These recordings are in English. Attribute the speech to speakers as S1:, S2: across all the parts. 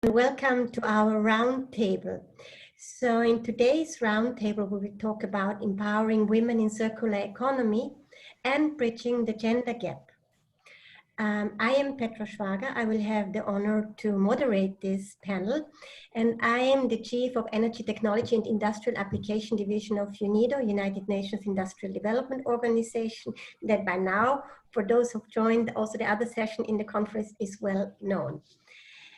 S1: Welcome to our roundtable. So in today's roundtable, we will talk about empowering women in circular economy and bridging the gender gap. I am Petra Schwager. I will have the honor to moderate this panel, and I am the Chief of Energy Technology and Industrial Application Division of UNIDO, United Nations Industrial Development Organization, that by now, for those who've joined also the other session in the conference, is well known.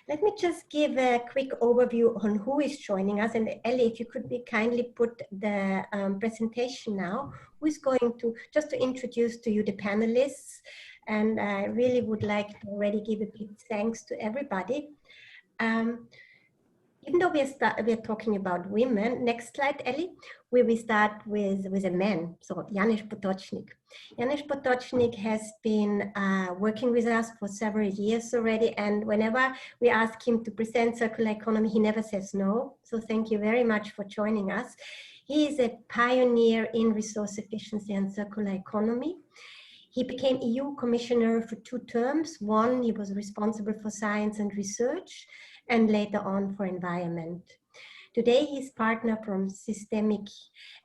S1: Let me just give a quick overview on who is joining us. And Ellie, if you could be kindly put the presentation now, who is going to, just to introduce to you the panelists. And I really would like to already give a big thanks to everybody. Even though we are talking about women, next slide, Ellie, we will start with a man, so Janusz Potocznik. Janusz Potocznik has been working with us for several years already, and whenever we ask him to present circular economy, he never says no. So thank you very much for joining us. He is a pioneer in resource efficiency and circular economy. He became EU Commissioner for 2 terms. One, he was responsible for science and research, and later on for environment. Today, he's partner from Systemic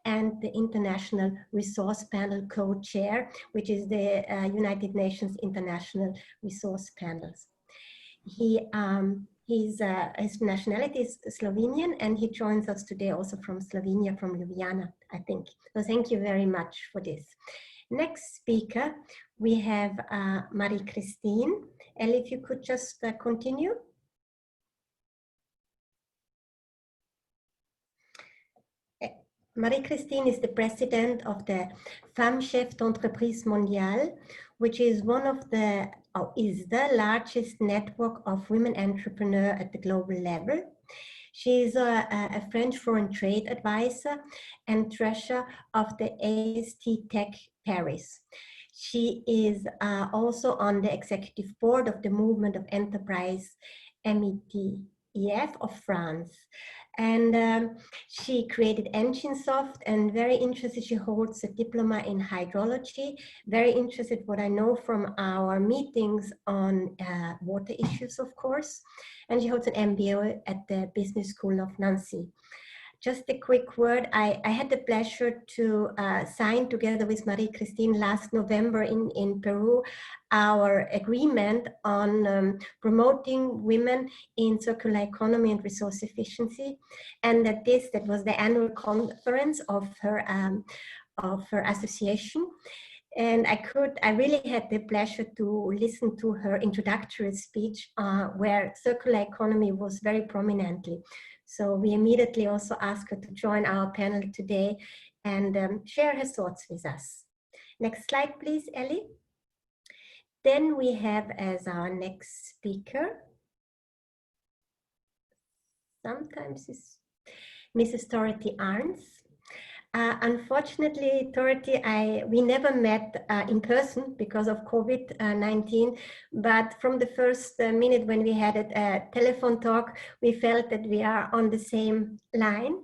S1: and the International Resource Panel co-chair, which is the United Nations International Resource Panels. His nationality is Slovenian, and he joins us today also from Slovenia, from Ljubljana, I think. So thank you very much for this. Next speaker, we have Marie-Christine. Ellie, if you could just continue. Marie-Christine is the president of the Femmes Chefs d'Entreprise Mondiale, which is one of the, or is the largest network of women entrepreneurs at the global level. She is a French foreign trade advisor and treasurer of the AST Tech Paris. She is also on the executive board of the Movement of Enterprise METEF of France. And she created EngineSoft, and very interested, she holds a diploma in hydrology. Very interested what I know from our meetings on water issues, of course. And she holds an MBA at the Business School of Nancy. Just a quick word, I had the pleasure to sign together with Marie-Christine last November in Peru our agreement on promoting women in circular economy and resource efficiency, and that was the annual conference of her association. And I really had the pleasure to listen to her introductory speech where circular economy was very prominently. So we immediately also asked her to join our panel today and share her thoughts with us. Next slide, please, Ellie. Then we have as our next speaker, sometimes it's Mrs. Dorothy Arns. Unfortunately, Dorothy, we never met in person because of COVID-19, but from the first minute when we had a telephone talk, we felt that we are on the same line.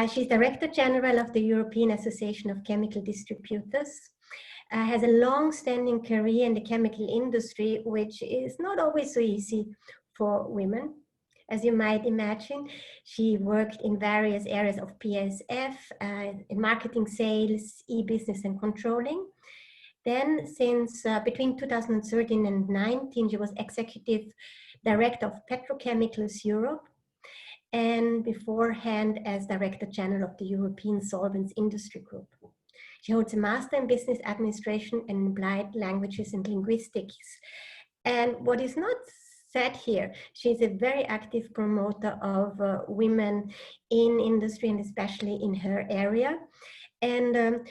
S1: She's Director General of the European Association of Chemical Distributors, has a long-standing career in the chemical industry, which is not always so easy for women. As you might imagine, she worked in various areas of PSF, in marketing, sales, e-business and controlling. Then since between 2013 and 2019, she was Executive Director of Petrochemicals Europe, and beforehand as Director General of the European Solvents Industry Group. She holds a Master in Business Administration and Applied Languages and Linguistics. And what is not said here, she's a very active promoter of women in industry and especially in her area. And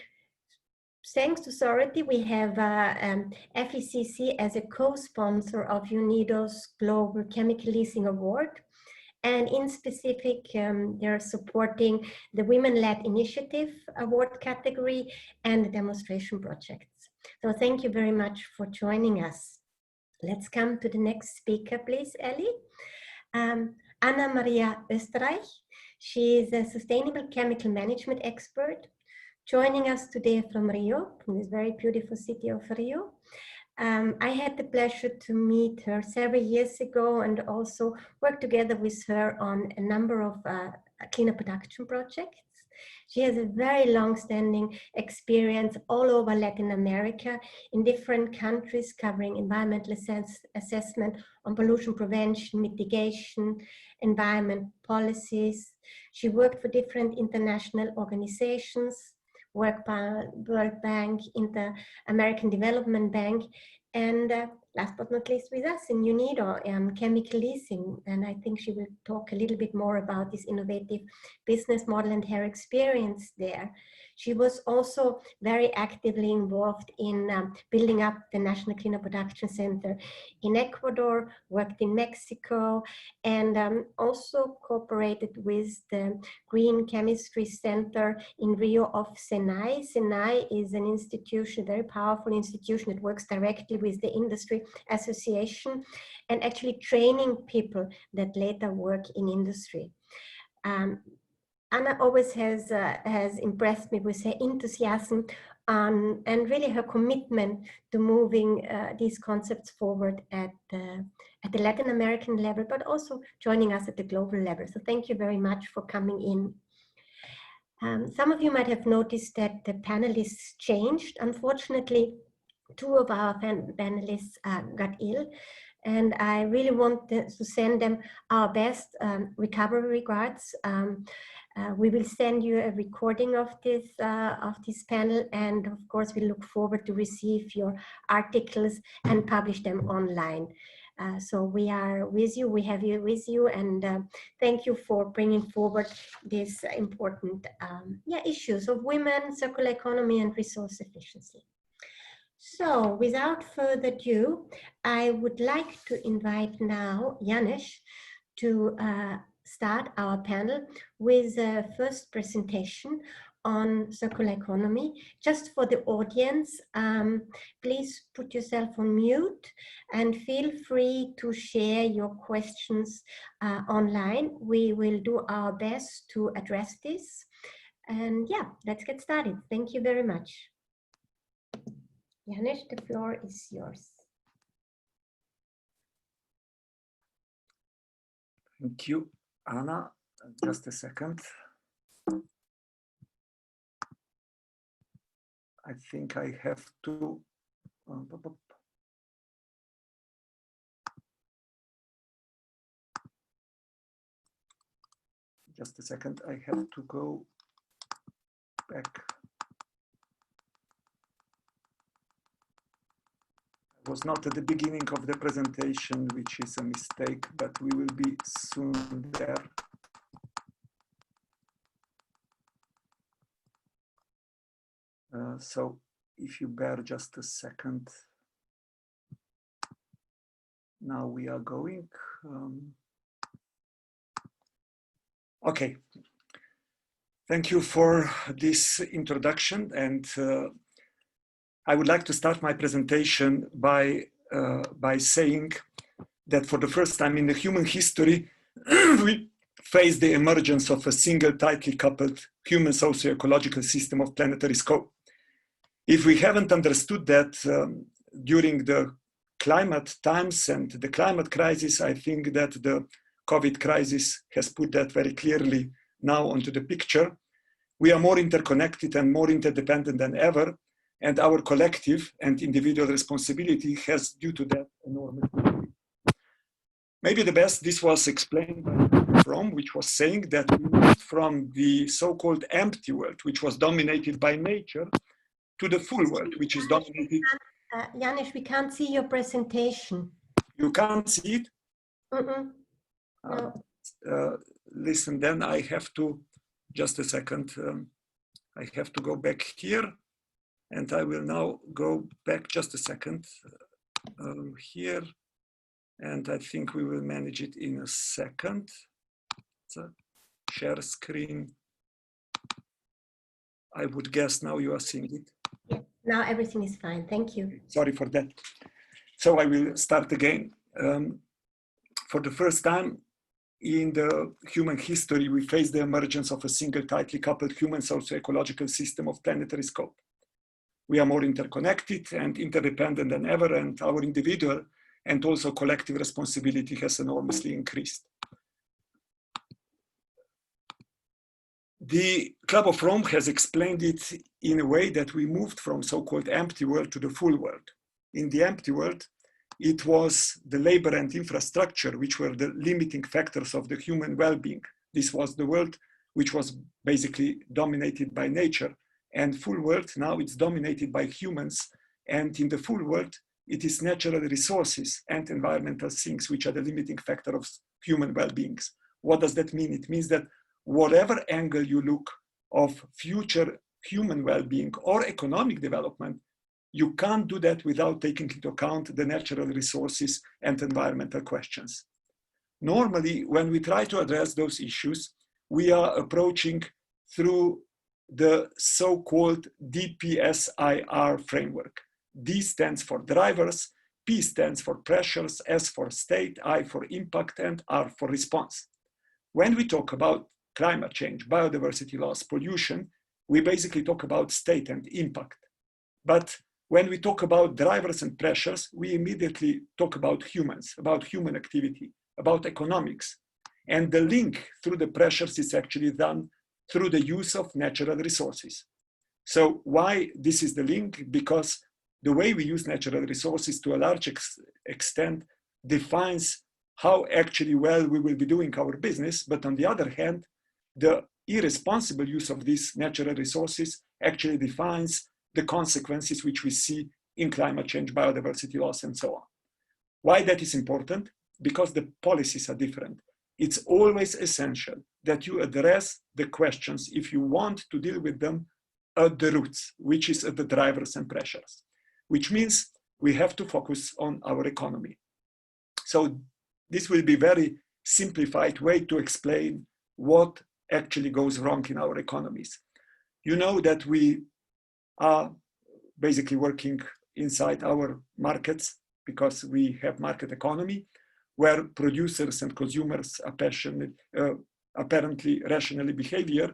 S1: thanks to Sorority, we have FECC as a co-sponsor of UNIDO's Global Chemical Leasing Award. And in specific, they're supporting the Women-Led Initiative Award category and the demonstration projects. So thank you very much for joining us. Let's come to the next speaker, please, Ellie. Anna Maria Österreich. She is a sustainable chemical management expert, joining us today from Rio, from this very beautiful city of Rio. I had the pleasure to meet her several years ago and also work together with her on a number of cleaner production projects. She has a very long-standing experience all over Latin America in different countries covering environmental assessment on pollution prevention, mitigation, environment policies. She worked for different international organizations, World Bank, Inter-American Development Bank, and last but not least with us in UNIDO, chemical leasing. And I think she will talk a little bit more about this innovative business model and her experience there. She was also very actively involved in building up the National Cleaner Production Center in Ecuador, worked in Mexico, and also cooperated with the Green Chemistry Center in Rio of Senai. Senai is an institution, a very powerful institution that works directly with the industry association and actually training people that later work in industry. Anna always has impressed me with her enthusiasm and really her commitment to moving these concepts forward at the Latin American level, but also joining us at the global level. So thank you very much for coming in. Some of you might have noticed that the panelists changed. Unfortunately, two of our panelists got ill, and I really want to send them our best recovery regards. We will send you a recording of this panel, and of course we look forward to receive your articles and publish them online. So we are with you, we have you with you, and thank you for bringing forward these important issues of women, circular economy, and resource efficiency. So without further ado, I would like to invite now Janusz to start our panel with a first presentation on circular economy. Just for the audience, please put yourself on mute and feel free to share your questions online. We will do our best to address this. And yeah, let's get started. Thank you very much. Janusz, the floor is yours.
S2: Thank you, Anna. Just a second. I think I have to. Just a second. I have to go back. I was not at the beginning of the presentation, which is a mistake, but we will be soon there. So if you bear just a second. Now we are going. Okay. Thank you for this introduction, and I would like to start my presentation by saying that for the first time in the human history, we face the emergence of a single tightly coupled human socio-ecological system of planetary scope. If we haven't understood that during the climate times and the climate crisis, I think that the COVID crisis has put that very clearly now onto the picture. We are more interconnected and more interdependent than ever, and our collective and individual responsibility has, due to that, enormous. Maybe the best this was explained by Fromm, which was saying that we moved from the so-called empty world, which was dominated by nature, to the full world, which is dominated.
S1: Janusz, we can't see your presentation.
S2: You can't see it?
S1: No.
S2: Listen, then I have to, just a second, I have to go back here, and I will now go back just a second here, and I think we will manage it in a second. So, share screen. I would guess now you are seeing it.
S1: Yeah, now everything is fine. Thank you.
S2: Sorry for that. So I will start again. For the first time in the human history, we face the emergence of a single tightly coupled human socio-ecological system of planetary scope. we are more interconnected and interdependent than ever, and our individual and also collective responsibility has enormously increased. The Club of Rome has explained it in a way that we moved from so-called empty world to the full world. In the empty world, it was the labor and infrastructure which were the limiting factors of the human well-being. This was the world which was basically dominated by nature, and full world now it's dominated by humans, and in the full world it is natural resources and environmental things which are the limiting factor of human well-beings. What does that mean? It means that whatever angle you look of future human well-being or economic development, you can't do that without taking into account the natural resources and environmental questions. Normally, when we try to address those issues, we are approaching through the so-called DPSIR framework. D stands for drivers, P stands for pressures, S for state, I for impact, and R for response. When we talk about climate change, biodiversity loss, pollution, we basically talk about state and impact. But when we talk about drivers and pressures, we immediately talk about humans, about human activity, about economics. And the link through the pressures is actually done through the use of natural resources. So why this is the link? Because the way we use natural resources to a large extent defines how actually well we will be doing our business. But on the other hand, the irresponsible use of these natural resources actually defines the consequences which we see in climate change, biodiversity loss, and so on. Why that is important? Because the policies are different. It's always essential that you address the questions, if you want to deal with them, at the roots, which is at the drivers and pressures, which means we have to focus on our economy. So this will be a very simplified way to explain what actually goes wrong in our economies. You know that we are basically working inside our markets because we have market economy where producers and consumers are apparently rationally behave.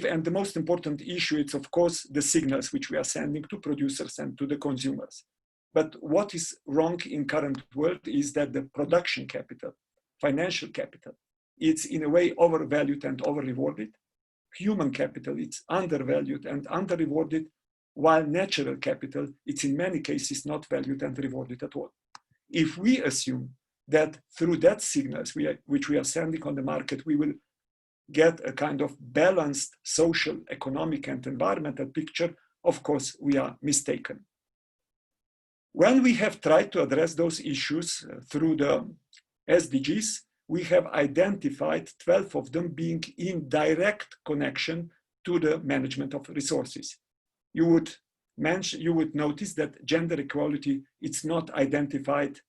S2: And the most important issue is, of course, the signals which we are sending to producers and to the consumers. But what is wrong in current world is that the production capital, financial capital, it's in a way overvalued and over-rewarded. Human capital, it's undervalued and under-rewarded, while natural capital, it's in many cases not valued and rewarded at all. If we assume that through that signals which we are sending on the market, we will get a kind of balanced social, economic, and environmental picture, of course, we are mistaken. When we have tried to address those issues through the SDGs, we have identified 12 of them being in direct connection to the management of resources. You would notice that gender equality is not identified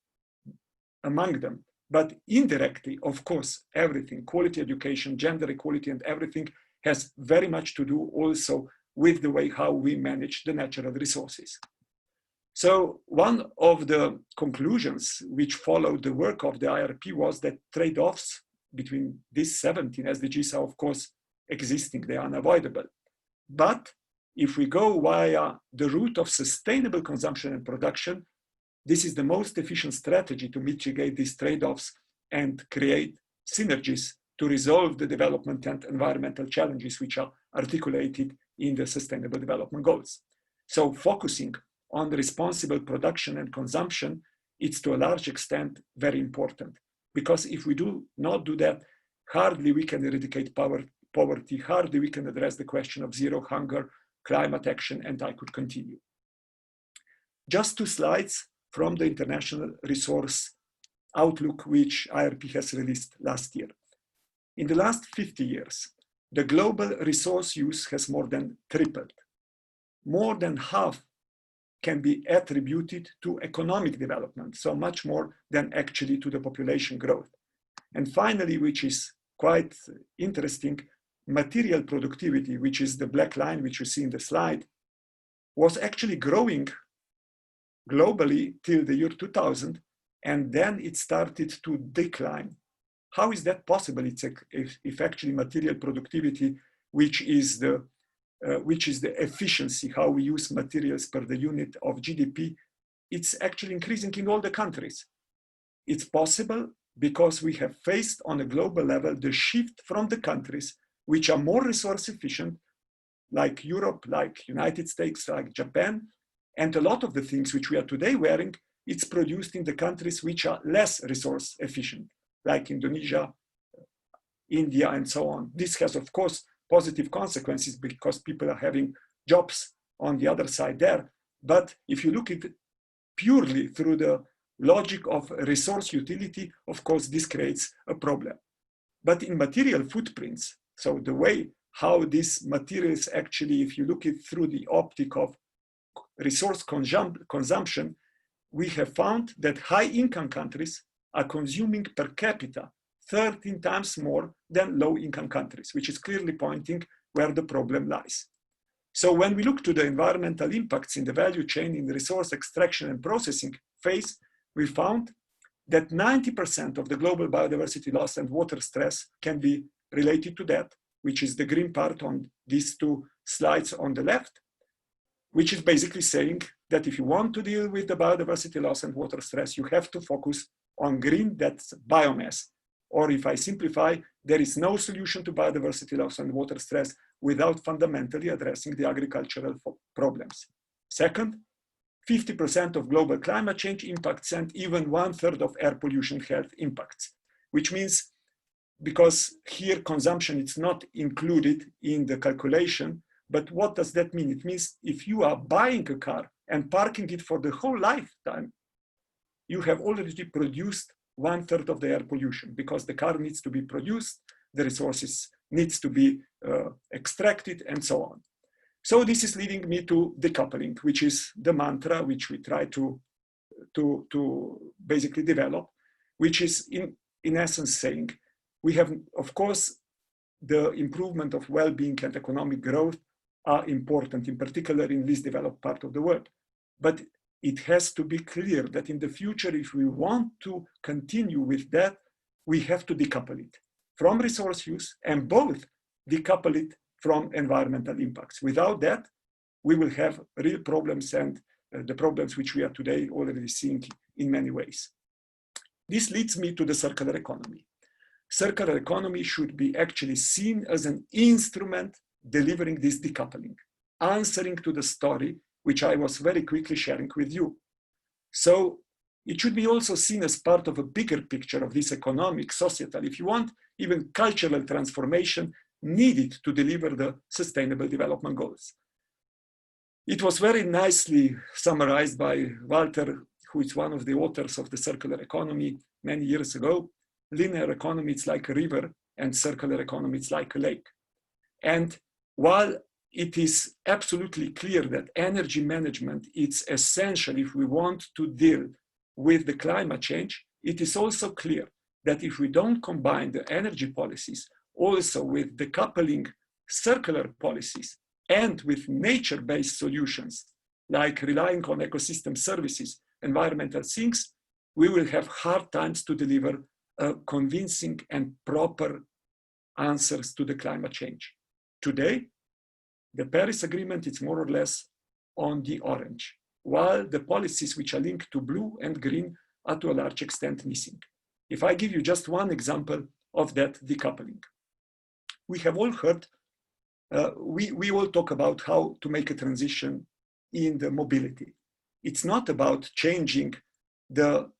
S2: among them, but indirectly, of course, everything, quality education, gender equality, and everything has very much to do also with the way how we manage the natural resources. So one of the conclusions which followed the work of the IRP was that trade-offs between these 17 SDGs are, of course, existing, they are unavoidable. But if we go via the route of sustainable consumption and production, this is the most efficient strategy to mitigate these trade-offs and create synergies to resolve the development and environmental challenges which are articulated in the Sustainable Development Goals. So focusing on the responsible production and consumption, it's to a large extent very important. Because if we do not do that, hardly we can eradicate poverty, hardly we can address the question of zero hunger, climate action, and I could continue. Just 2 slides from the International Resource Outlook, which IRP has released last year. In the last 50 years, the global resource use has more than tripled. More than half can be attributed to economic development, so much more than actually to the population growth. And finally, which is quite interesting, material productivity, which is the black line which you see in the slide, was actually growing globally till the year 2000, and then it started to decline. How is that possible? It's if actually material productivity, which is the which is the efficiency, how we use materials per the unit of GDP, it's actually increasing in all the countries. It's possible because we have faced on a global level the shift from the countries which are more resource efficient, like Europe, like United States, like Japan, and a lot of the things which we are today wearing, it's produced in the countries which are less resource efficient, like Indonesia, India, and so on. This has, of course, positive consequences because people are having jobs on the other side there. But if you look at it purely through the logic of resource utility, of course, this creates a problem. But in material footprints, so the way how these materials actually, if you look at it through the optic of resource consumption, we have found that high-income countries are consuming per capita 13 times more than low-income countries, which is clearly pointing where the problem lies. So when we look to the environmental impacts in the value chain in the resource extraction and processing phase, we found that 90% of the global biodiversity loss and water stress can be related to that, which is the green part on these two slides on the left, which is basically saying that if you want to deal with the biodiversity loss and water stress, you have to focus on green, that's biomass. Or if I simplify, there is no solution to biodiversity loss and water stress without fundamentally addressing the agricultural problems. Second, 50% of global climate change impacts and even 1/3 of air pollution health impacts, which means because here consumption is not included in the calculation, but what does that mean? It means if you are buying a car and parking it for the whole lifetime, you have already produced 1/3 of the air pollution because the car needs to be produced, the resources needs to be extracted, and so on. So this is leading me to decoupling, which is the mantra which we try to basically develop, which is in essence saying, we have, of course, the improvement of well-being and economic growth are important, in particular in this developed part of the world. But it has to be clear that in the future, if we want to continue with that, we have to decouple it from resource use and both decouple it from environmental impacts. Without that, we will have real problems and the problems which we are today already seeing in many ways. This leads me to the circular economy. Circular economy should be actually seen as an instrument delivering this decoupling, answering to the story which I was very quickly sharing with you. So it should be also seen as part of a bigger picture of this economic, societal, if you want, even cultural transformation needed to deliver the Sustainable Development Goals. It was very nicely summarized by Walter, who is one of the authors of the circular economy many years ago. Linear economy, it's like a river, and circular economy, it's like a lake. And while it is absolutely clear that energy management is essential if we want to deal with the climate change, it is also clear that if we don't combine the energy policies also with decoupling circular policies and with nature-based solutions, like relying on ecosystem services, environmental things, we will have hard times to deliver convincing and proper answers to the climate change. Today, the Paris Agreement is more or less on the orange, while the policies which are linked to blue and green are to a large extent missing. If I give you just one example of that decoupling, we have all heard, we all talk about how to make a transition in the mobility. It's not about changing the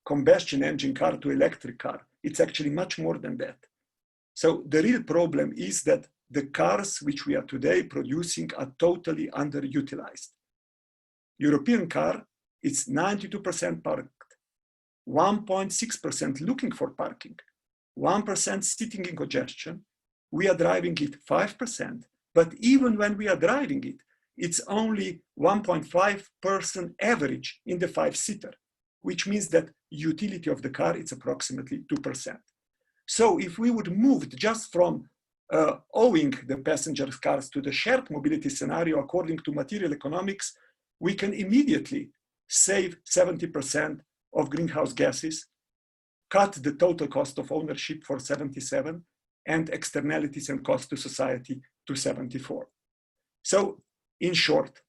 S2: combustion engine car to electric car. It's actually much more than that. So the real problem is that the cars which we are today producing are totally underutilized. European car is 92% parked, 1.6% looking for parking, 1% sitting in congestion. We are driving it 5%, but even when we are driving it, it's only 1.5% average in the 5-seater, which means that utility of the car is approximately 2%. So if we would move just from owing the passenger cars to the shared mobility scenario according to material economics, we can immediately save 70% of greenhouse gases, cut the total cost of ownership for 77, and externalities and cost to society to 74. So in short,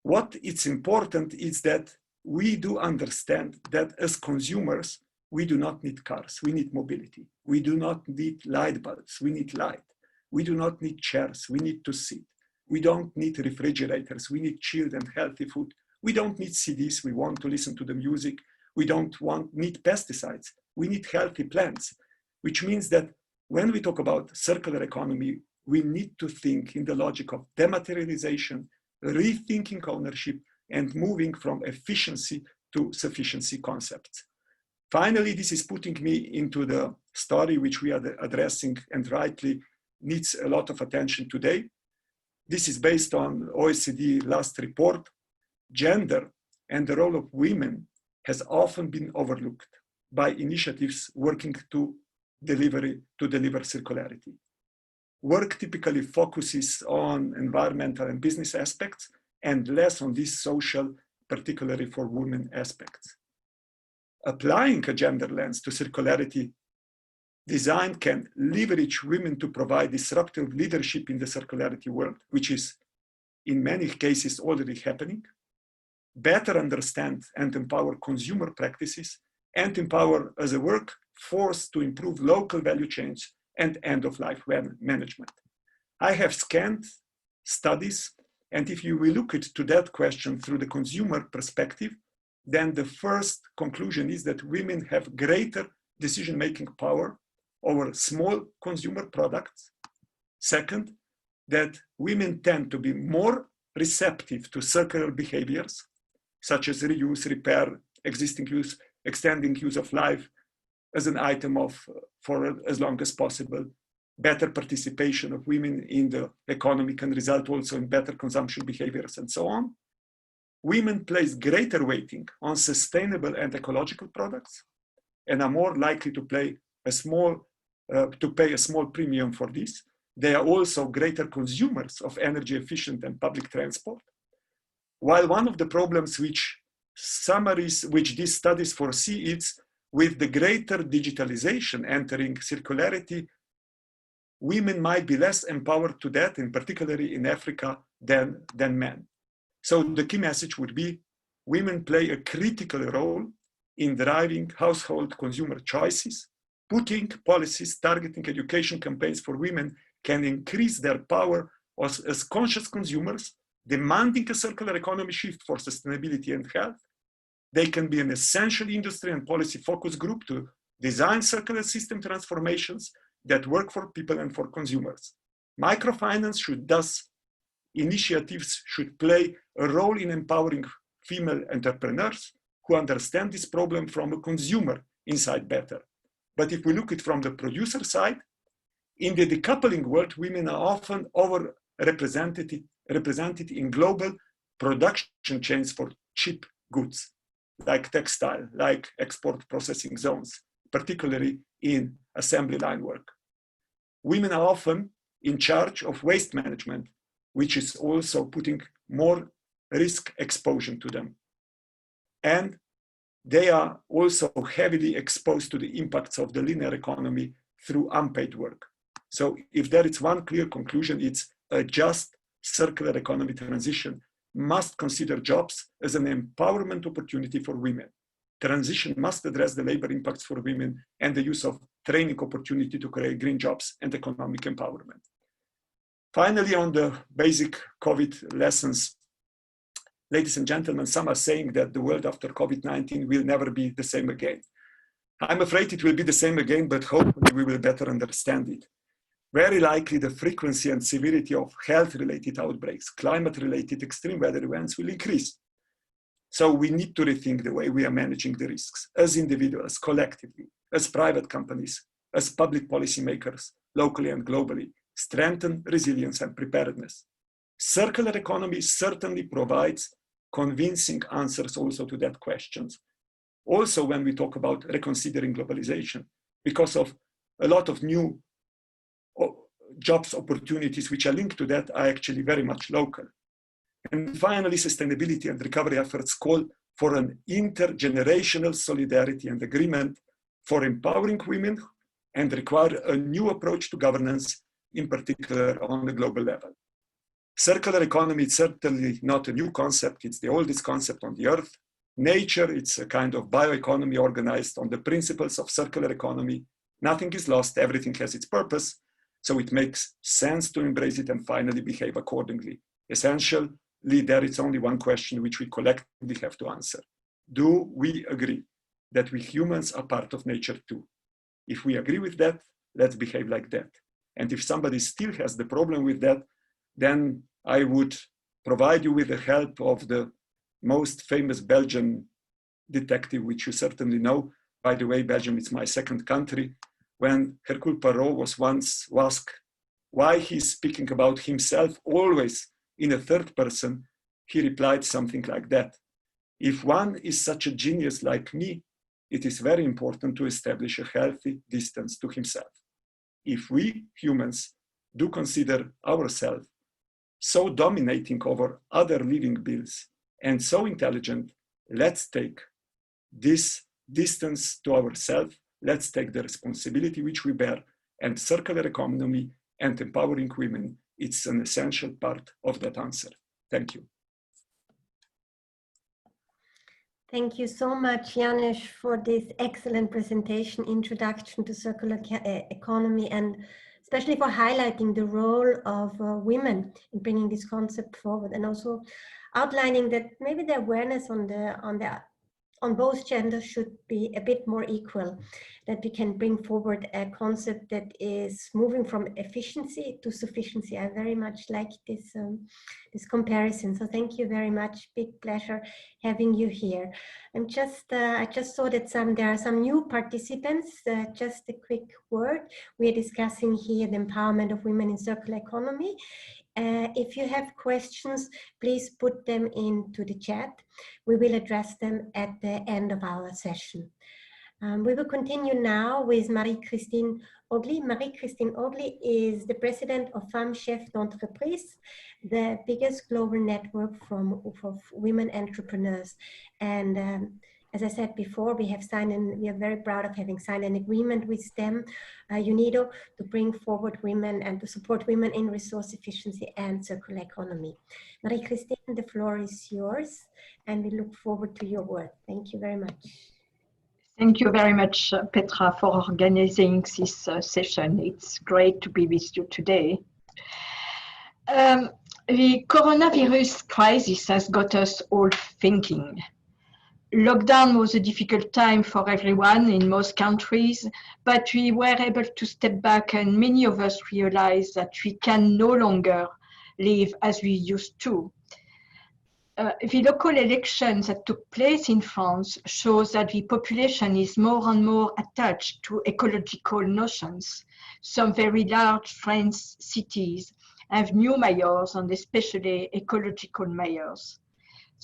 S2: what is important is that we do understand that as consumers, we do not need cars, we need mobility. We do not need light bulbs, we need light. We do not need chairs, we need to sit. We don't need refrigerators, we need chilled and healthy food. We don't need CDs, we want to listen to the music. We don't need pesticides, we need healthy plants, which means that when we talk about circular economy, we need to think in the logic of dematerialization, rethinking ownership, and moving from efficiency to sufficiency concepts. Finally, this is putting me into the story which we are addressing and rightly needs a lot of attention today. This is based on OECD last report. Gender and the role of women has often been overlooked by initiatives working to deliver circularity. Work typically focuses on environmental and business aspects and less on these social, particularly for women aspects. Applying a gender lens to circularity design can leverage women to provide disruptive leadership in the circularity world, which is in many cases already happening, better understand and empower consumer practices, and empower as a workforce to improve local value chains and end-of-life management. I have scanned studies, and if you will look to that question through the consumer perspective, then the first conclusion is that women have greater decision-making power over small consumer products. Second, that women tend to be more receptive to circular behaviors, such as reuse, repair, existing use, extending use of life as an item for as long as possible. Better participation of women in the economy can result also in better consumption behaviors and so on. Women place greater weighting on sustainable and ecological products and are more likely to pay a small premium for this. They are also greater consumers of energy efficient and public transport. While one of the problems which these studies foresee is with the greater digitalization entering circularity, women might be less empowered to that, and particularly in Africa, than men. So the key message would be women play a critical role in driving household consumer choices. Putting policies targeting education campaigns for women can increase their power as conscious consumers, demanding a circular economy shift for sustainability and health. They can be an essential industry and policy focus group to design circular system transformations that work for people and for consumers. Microfinance initiatives should play a role in empowering female entrepreneurs who understand this problem from a consumer insight better. But if we look at it from the producer side, in the decoupling world, women are often represented in global production chains for cheap goods, like textile, like export processing zones, particularly in assembly line work. Women are often in charge of waste management, which is also putting more risk exposure to them. And they are also heavily exposed to the impacts of the linear economy through unpaid work. So if there is one clear conclusion, it's a just circular economy transition must consider jobs as an empowerment opportunity for women. Transition must address the labor impacts for women and the use of training opportunity to create green jobs and economic empowerment. Finally, on the basic COVID lessons, ladies and gentlemen, some are saying that the world after COVID-19 will never be the same again. I'm afraid it will be the same again, but hopefully we will better understand it. Very likely the frequency and severity of health-related outbreaks, climate-related extreme weather events will increase. So we need to rethink the way we are managing the risks as individuals, collectively, as private companies, as public policymakers, locally and globally, strengthen resilience and preparedness. Circular economy certainly provides convincing answers also to that questions. Also, when we talk about reconsidering globalization, because of a lot of new jobs opportunities which are linked to that are actually very much local. And finally, sustainability and recovery efforts call for an intergenerational solidarity and agreement for empowering women and require a new approach to governance in particular on the global level. Circular economy is certainly not a new concept. It's the oldest concept on the earth. Nature, it's a kind of bioeconomy organized on the principles of circular economy. Nothing is lost, everything has its purpose. So it makes sense to embrace it and finally behave accordingly. Essentially, there is only one question which we collectively have to answer. Do we agree that we humans are part of nature too? If we agree with that, let's behave like that. And if somebody still has the problem with that, then I would provide you with the help of the most famous Belgian detective, which you certainly know. By the way, Belgium is my second country. When Hercule Poirot was once asked why he's speaking about himself always in a third person, he replied something like that. If one is such a genius like me, it is very important to establish a healthy distance to himself. If we humans do consider ourselves so dominating over other living beings and so intelligent, let's take this distance to ourselves, let's take the responsibility which we bear, and circular economy and empowering women, it's an essential part of that answer. Thank you.
S1: Thank you so much, Janusz, for this excellent presentation, introduction to circular economy, and especially for highlighting the role of women in bringing this concept forward, and also outlining that maybe the awareness on both genders should be a bit more equal, that we can bring forward a concept that is moving from efficiency to sufficiency. I very much like this, this comparison. So thank you very much. Big pleasure having you here. I just saw that there are some new participants. Just a quick word. We are discussing here the empowerment of women in circular economy. If you have questions, please put them into the chat. We will address them at the end of our session. We will continue now with Marie-Christine Ogli. Marie-Christine Ogli is the president of Femmes Chefs d'Entreprise, the biggest global network for women entrepreneurs. And as I said before, we are very proud of having signed an agreement with them, UNIDO, to bring forward women and to support women in resource efficiency and circular economy. Marie-Christine, the floor is yours, and we look forward to your work. Thank you very much.
S3: Thank you very much, Petra, for organizing this session. It's great to be with you today. The coronavirus crisis has got us all thinking. Lockdown was a difficult time for everyone in most countries, but we were able to step back, and many of us realized that we can no longer live as we used to. The local elections that took place in France shows that the population is more and more attached to ecological notions. Some very large French cities have new mayors, and especially ecological mayors.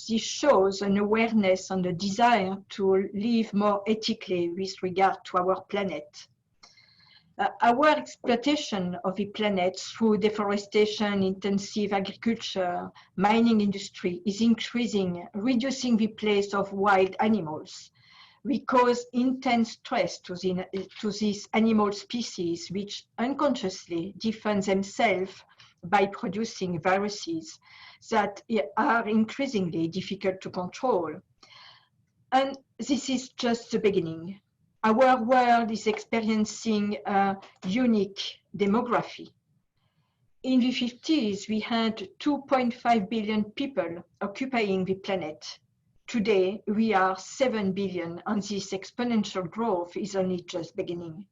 S3: This shows an awareness and a desire to live more ethically with regard to our planet. Our exploitation of the planet through deforestation, intensive agriculture, mining industry is increasing, reducing the place of wild animals. We cause intense stress to these animal species, which unconsciously defend themselves by producing viruses that are increasingly difficult to control. And this is just the beginning. Our world is experiencing a unique demography. In the 50s, we had 2.5 billion people occupying the planet. Today, we are 7 billion, and this exponential growth is only just beginning.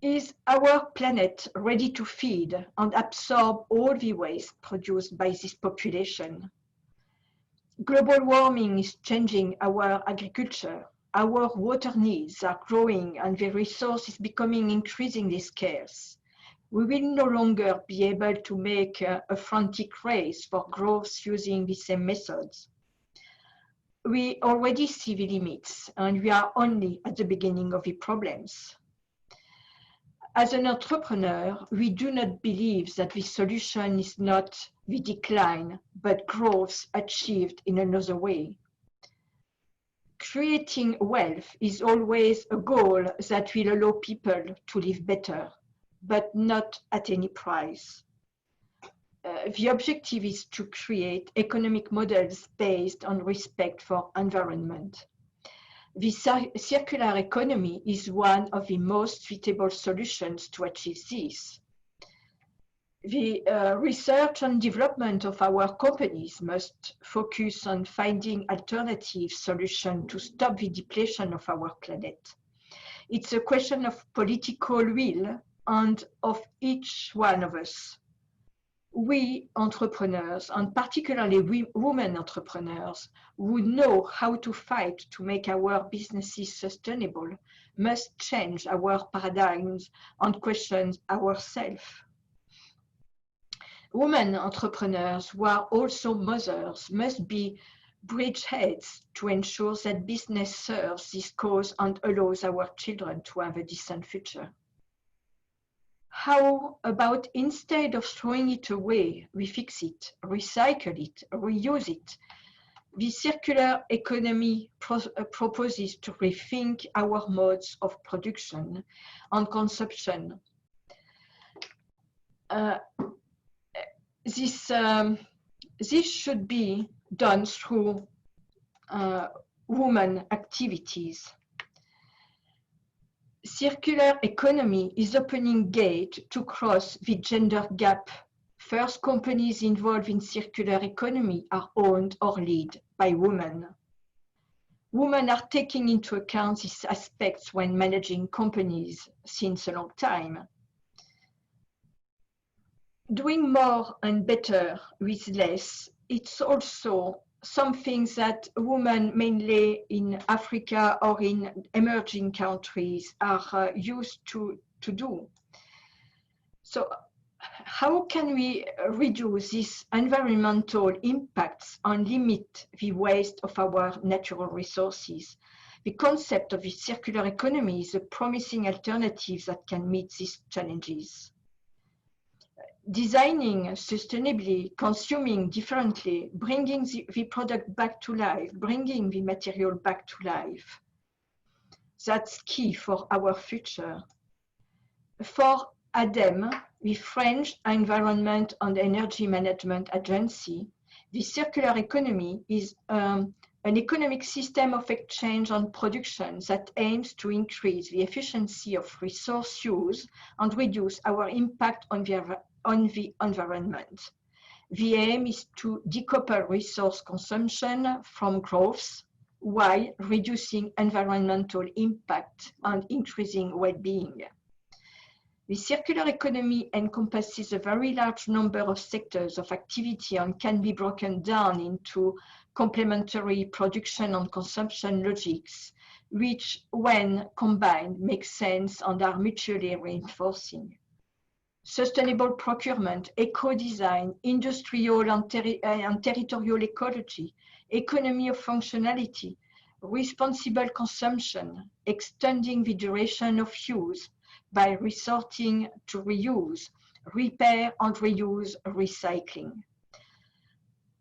S3: Is our planet ready to feed and absorb all the waste produced by this population? Global warming is changing our agriculture. Our water needs are growing, and the resource is becoming increasingly scarce. We will no longer be able to make a frantic race for growth using the same methods. We already see the limits, and we are only at the beginning of the problems. As an entrepreneur, we do not believe that the solution is not the decline, but growth achieved in another way. Creating wealth is always a goal that will allow people to live better. but not at any price. The objective is to create economic models based on respect for environment. The circular economy is one of the most suitable solutions to achieve this. The research and development of our companies must focus on finding alternative solutions to stop the depletion of our planet. It's a question of political will and of each one of us. We entrepreneurs, and particularly women entrepreneurs, who know how to fight to make our businesses sustainable, must change our paradigms and question ourselves. Women entrepreneurs who are also mothers must be bridgeheads to ensure that business serves this cause and allows our children to have a decent future. How about instead of throwing it away, we fix it, recycle it, reuse it? The circular economy proposes to rethink our modes of production and consumption. This should be done through women activities. Circular economy is opening gate to cross the gender gap. First companies involved in circular economy are owned or led by women. Women are taking into account these aspects when managing companies since a long time. Doing more and better with less, it's also something that women mainly in Africa or in emerging countries are used to do. So how can we reduce these environmental impacts and limit the waste of our natural resources? The concept of the circular economy is a promising alternative that can meet these challenges. Designing sustainably, consuming differently, bringing the product back to life, bringing the material back to life. That's key for our future. For ADEME, the French Environment and Energy Management Agency, the circular economy is an economic system of exchange and production that aims to increase the efficiency of resource use and reduce our impact on the environment. The aim is to decouple resource consumption from growth while reducing environmental impact and increasing well-being. The circular economy encompasses a very large number of sectors of activity and can be broken down into complementary production and consumption logics, which, when combined, make sense and are mutually reinforcing. Sustainable procurement, eco-design, industrial and territorial ecology, economy of functionality, responsible consumption, extending the duration of use by resorting to reuse, repair and reuse, recycling.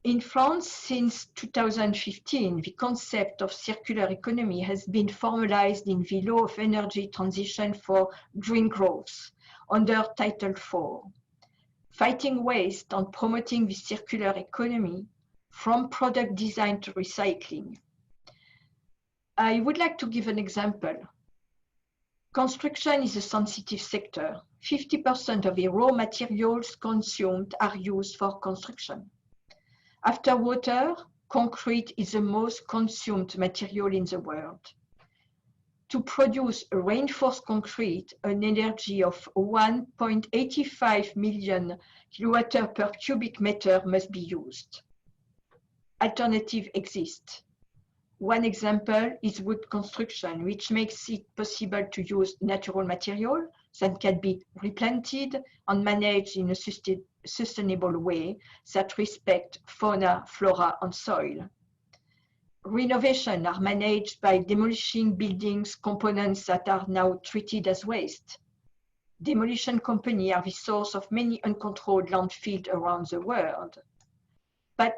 S3: In France, since 2015, the concept of circular economy has been formalized in the Law of Energy Transition for Green Growth, under Title IV, fighting waste and promoting the circular economy from product design to recycling. I would like to give an example. Construction is a sensitive sector. 50% of the raw materials consumed are used for construction. After water, concrete is the most consumed material in the world. To produce a reinforced concrete, an energy of 1.85 million kilowatts per cubic meter must be used. Alternatives exist. One example is wood construction, which makes it possible to use natural material that can be replanted and managed in a sustainable way that respect fauna, flora, and soil. Renovation are managed by demolishing buildings components that are now treated as waste. Demolition companies are the source of many uncontrolled landfills around the world. But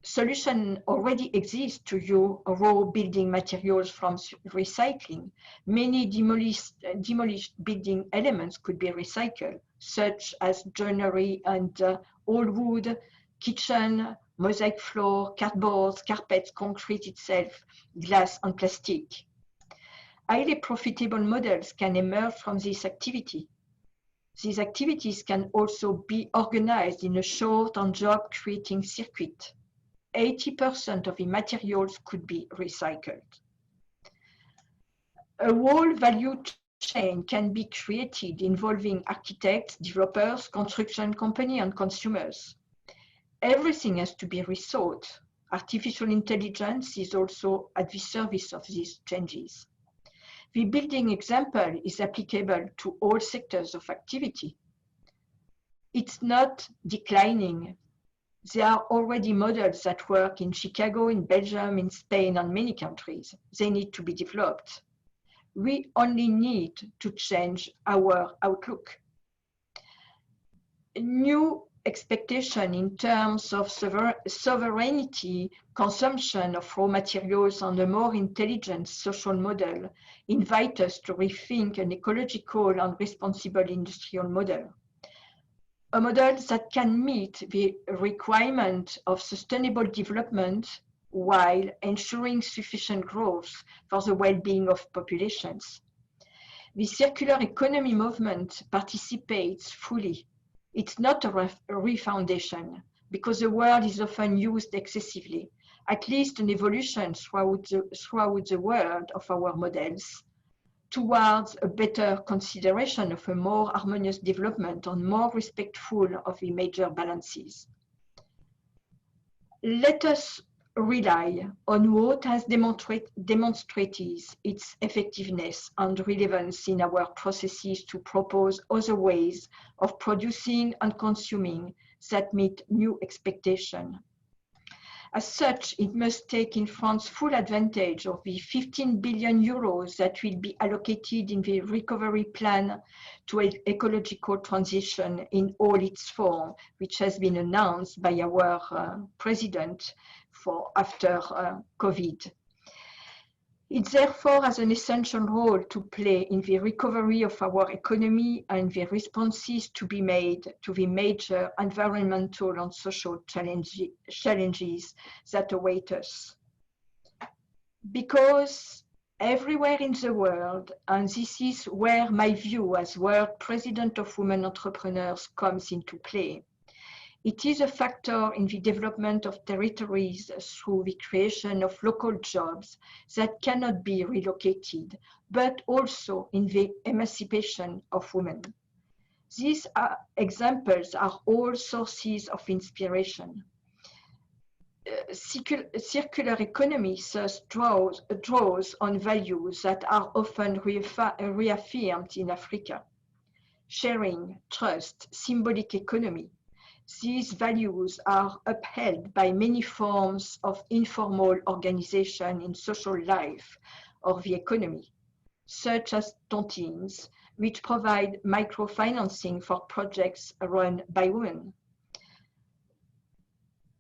S3: solution already exists to use raw building materials from recycling. Many demolished building elements could be recycled, such as joinery and old wood, kitchen, mosaic floor, cardboards, carpets, concrete itself, glass and plastic. Highly profitable models can emerge from this activity. These activities can also be organized in a short and job-creating circuit. 80% of the materials could be recycled. A whole value chain can be created involving architects, developers, construction companies, and consumers. Everything has to be rethought. Artificial intelligence is also at the service of these changes. The building example is applicable to all sectors of activity. It's not declining. There are already models that work in Chicago, in Belgium, in Spain, and many countries. They need to be developed. We only need to change our outlook. New expectation in terms of sovereignty, consumption of raw materials, and a more intelligent social model invite us to rethink an ecological and responsible industrial model. A model that can meet the requirement of sustainable development while ensuring sufficient growth for the well-being of populations. The circular economy movement participates fully. It's not a refoundation, because the word is often used excessively, at least an evolution throughout the world of our models, towards a better consideration of a more harmonious development and more respectful of the major balances. Let us rely on what has demonstrated its effectiveness and relevance in our processes to propose other ways of producing and consuming that meet new expectations. As such, it must take in France full advantage of the 15 billion euros that will be allocated in the recovery plan to ecological transition in all its form, which has been announced by our president for after COVID. It therefore has an essential role to play in the recovery of our economy and the responses to be made to the major environmental and social challenges that await us. Because everywhere in the world, and this is where my view as World President of Women Entrepreneurs comes into play, it is a factor in the development of territories through the creation of local jobs that cannot be relocated, but also in the emancipation of women. These examples are all sources of inspiration. Circular economy thus draws on values that are often reaffirmed in Africa. Sharing, trust, symbolic economy. These values are upheld by many forms of informal organization in social life or the economy, such as tontines, which provide microfinancing for projects run by women.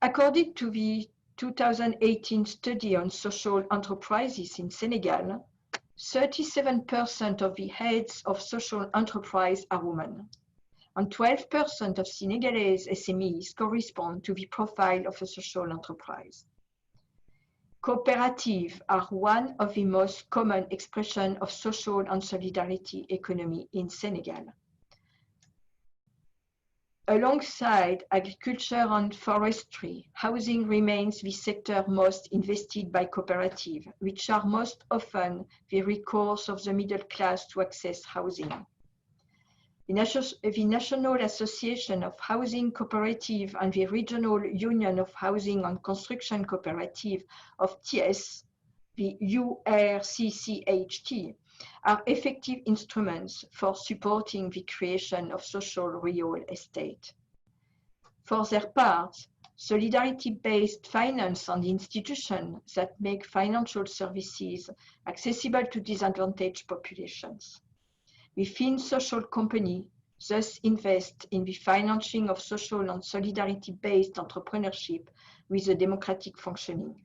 S3: According to the 2018 study on social enterprises in Senegal, 37% of the heads of social enterprise are women, and 12% of Senegalese SMEs correspond to the profile of a social enterprise. Cooperatives are one of the most common expressions of social and solidarity economy in Senegal. Alongside agriculture and forestry, housing remains the sector most invested by cooperatives, which are most often the recourse of the middle class to access housing. The National Association of Housing Cooperative and the Regional Union of Housing and Construction Cooperative of TS, the URCCHT, are effective instruments for supporting the creation of social real estate. For their part, solidarity-based finance and institutions that make financial services accessible to disadvantaged populations. Within social companies, thus invest in the financing of social and solidarity-based entrepreneurship with a democratic functioning.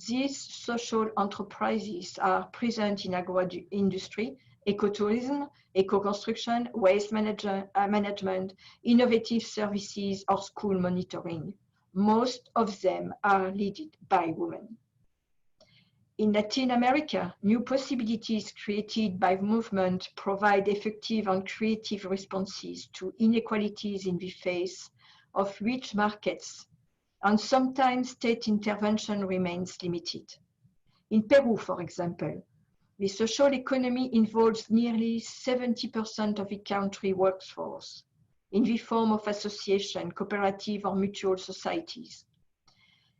S3: These social enterprises are present in agro-industry, ecotourism, eco-construction, waste management, innovative services, or school monitoring. Most of them are led by women. In Latin America, new possibilities created by movement provide effective and creative responses to inequalities in the face of rich markets, and sometimes state intervention remains limited. In Peru, for example, the social economy involves nearly 70% of the country workforce in the form of association, cooperative, or mutual societies.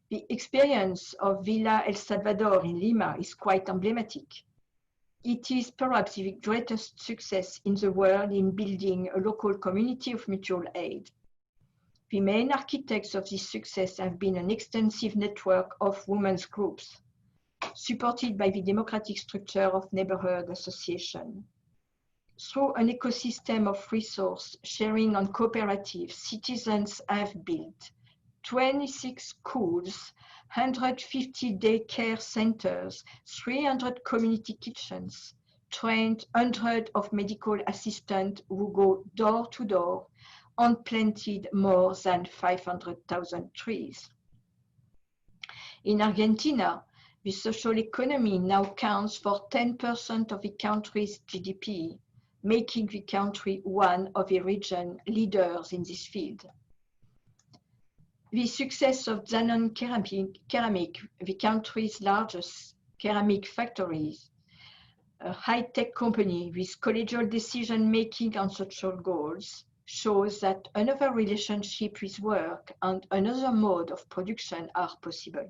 S3: The experience of Villa El Salvador in Lima is quite emblematic. It is perhaps the greatest success in the world in building a local community of mutual aid. The main architects of this success have been an extensive network of women's groups, supported by the democratic structure of neighborhood association. Through an ecosystem of resource sharing and cooperative, citizens have built 26 schools, 150 daycare centers, 300 community kitchens, trained hundreds of medical assistants who go door to door, and planted more than 500,000 trees. In Argentina, the social economy now counts for 10% of the country's GDP, making the country one of the region leaders in this field. The success of Zanon Ceramic, the country's largest ceramic factories, a high-tech company with collegial decision-making and social goals, shows that another relationship with work and another mode of production are possible.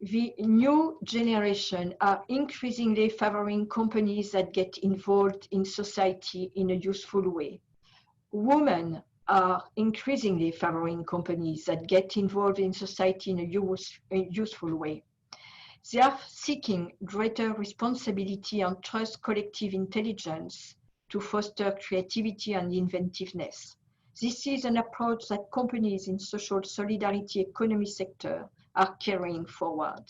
S3: The new generation are increasingly favoring companies that get involved in society in a useful way. Women are increasingly favoring companies that get involved in society in a useful way. They are seeking greater responsibility and trust collective intelligence to foster creativity and inventiveness. This is an approach that companies in social solidarity economy sector are carrying forward.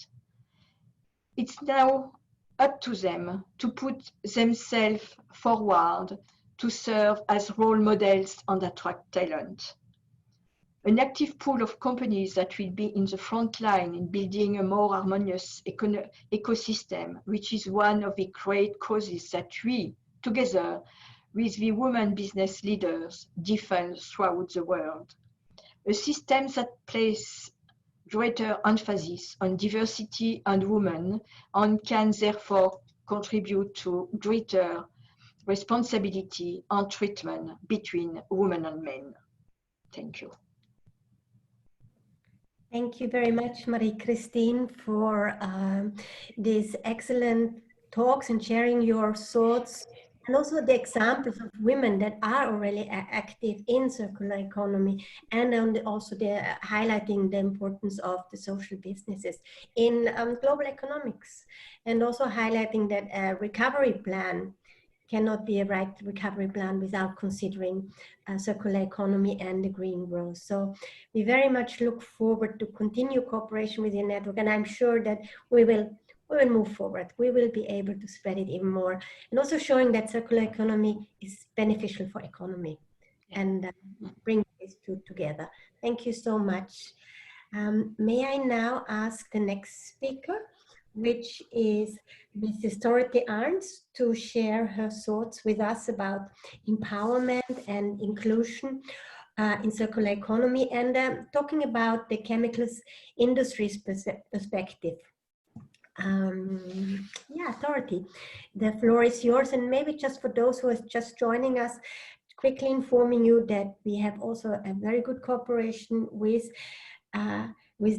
S3: It's now up to them to put themselves forward to serve as role models and attract talent. An active pool of companies that will be in the front line in building a more harmonious ecosystem, which is one of the great causes that we, together with the women business leaders, defend throughout the world. A system that places greater emphasis on diversity and women and can therefore contribute to greater responsibility and treatment between women and men. Thank you.
S1: Thank you very much, Marie-Christine, for these excellent talks and sharing your thoughts, and also the examples of women that are already active in circular economy, and also the highlighting the importance of the social businesses in global economics, and also highlighting that a recovery plan cannot be a right recovery plan without considering circular economy and the green growth. So we very much look forward to continue cooperation with your network, and I'm sure that we will move forward. We will be able to spread it even more, and also showing that circular economy is beneficial for economy, and bring these two together. Thank you so much. May I now ask the next speaker, which is Mrs. Dorothy Arns, to share her thoughts with us about empowerment and inclusion in circular economy, and talking about the chemicals industry's perspective. Yeah, Dorothy, the floor is yours, and maybe just for those who are just joining us, quickly informing you that we have also a very good cooperation with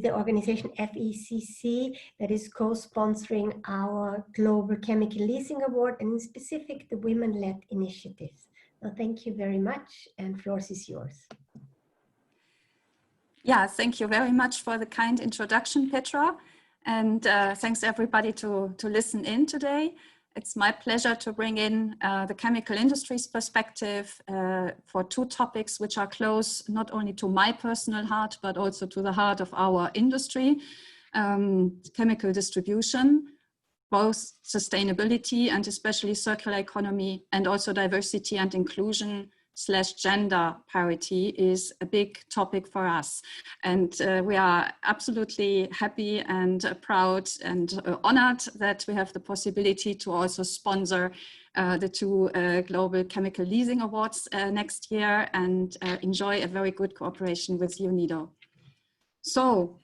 S1: the organization FECC that is co-sponsoring our Global Chemical Leasing Award, and in specific the Women-led initiatives. So thank you very much, and floor is yours.
S4: Yeah, thank you very much for the kind introduction, Petra, and thanks everybody to listen in today. it's my pleasure to bring in the chemical industry's perspective for two topics which are close not only to my personal heart, but also to the heart of our industry, chemical distribution, both sustainability and especially circular economy, and also diversity and inclusion / gender parity is a big topic for us. And we are absolutely happy and proud and honored that we have the possibility to also sponsor the two Global Chemical Leasing Awards next year, and enjoy a very good cooperation with UNIDO. So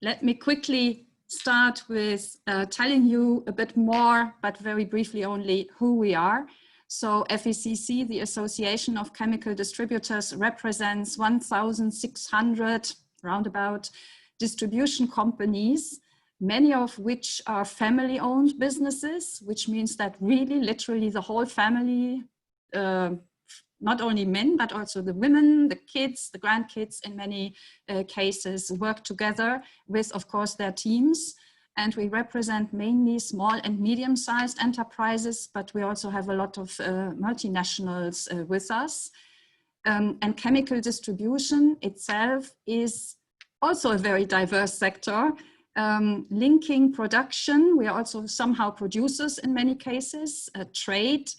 S4: let me quickly start with telling you a bit more, but very briefly only, who we are. So FECC, the Association of Chemical Distributors, represents 1,600 roundabout distribution companies, many of which are family-owned businesses, which means that really literally the whole family, not only men, but also the women, the kids, the grandkids in many cases work together with, of course, their teams. And we represent mainly small and medium-sized enterprises, but we also have a lot of multinationals with us. And chemical distribution itself is also a very diverse sector, linking production. We are also somehow producers in many cases, trade,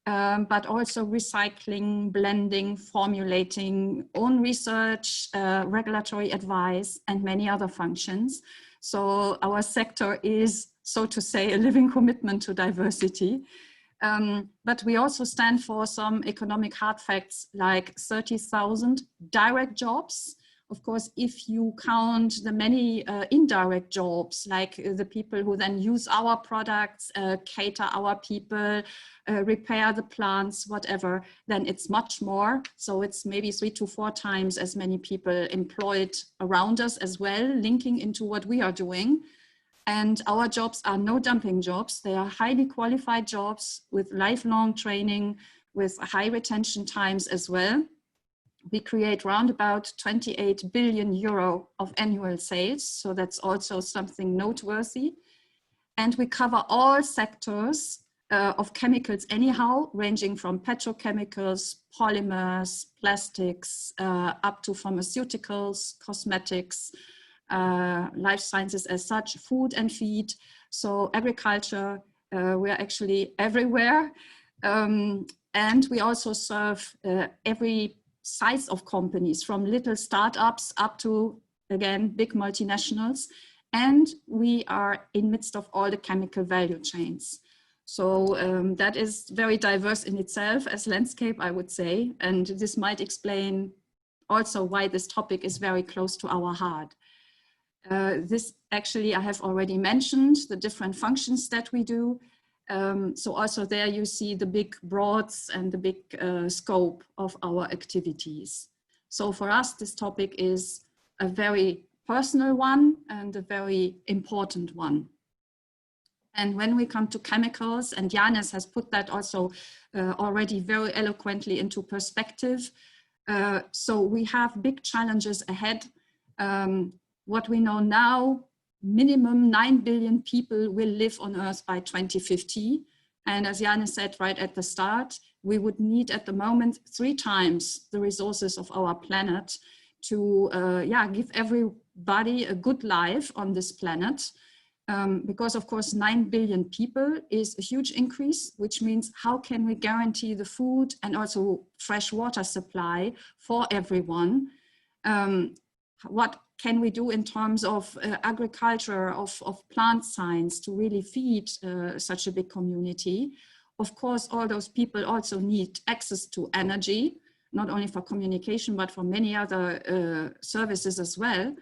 S4: but also recycling, blending, formulating, own research, regulatory advice, and many other functions. So our sector is, so to say, a living commitment to diversity. But we also stand for some economic hard facts, like 30,000 direct jobs. Of course, if you count the many indirect jobs, like the people who then use our products, cater our people, repair the plants, whatever, then it's much more. So it's maybe 3 to 4 times as many people employed around us as well, linking into what we are doing. And our jobs are no dumping jobs. They are highly qualified jobs with lifelong training, with high retention times as well. We create round about 28 billion euro of annual sales. So that's also something noteworthy. And we cover all sectors of chemicals anyhow, ranging from petrochemicals, polymers, plastics, up to pharmaceuticals, cosmetics, life sciences as such, food and feed. So agriculture, we're actually everywhere. And we also serve every size of companies, from little startups up to, again, big multinationals. And we are in midst of all the chemical value chains. So that is very diverse in itself as landscape, I would say. And this might explain also why this topic is very close to our heart. This actually, I have already mentioned the different functions that we do. So also there you see the big broads and the big scope of our activities. So for us, this topic is a very personal one and a very important one. And when we come to chemicals, and Janus has put that also already very eloquently into perspective. So we have big challenges ahead. What we know now, minimum 9 billion people will live on Earth by 2050. And as Janus said right at the start, we would need at the moment 3 times the resources of our planet to give everybody a good life on this planet. Because of course 9 billion people is a huge increase, which means how can we guarantee the food and also fresh water supply for everyone? What can we do in terms of agriculture, of plant science to really feed such a big community? Of course, all those people also need access to energy, not only for communication, but for many other services as well.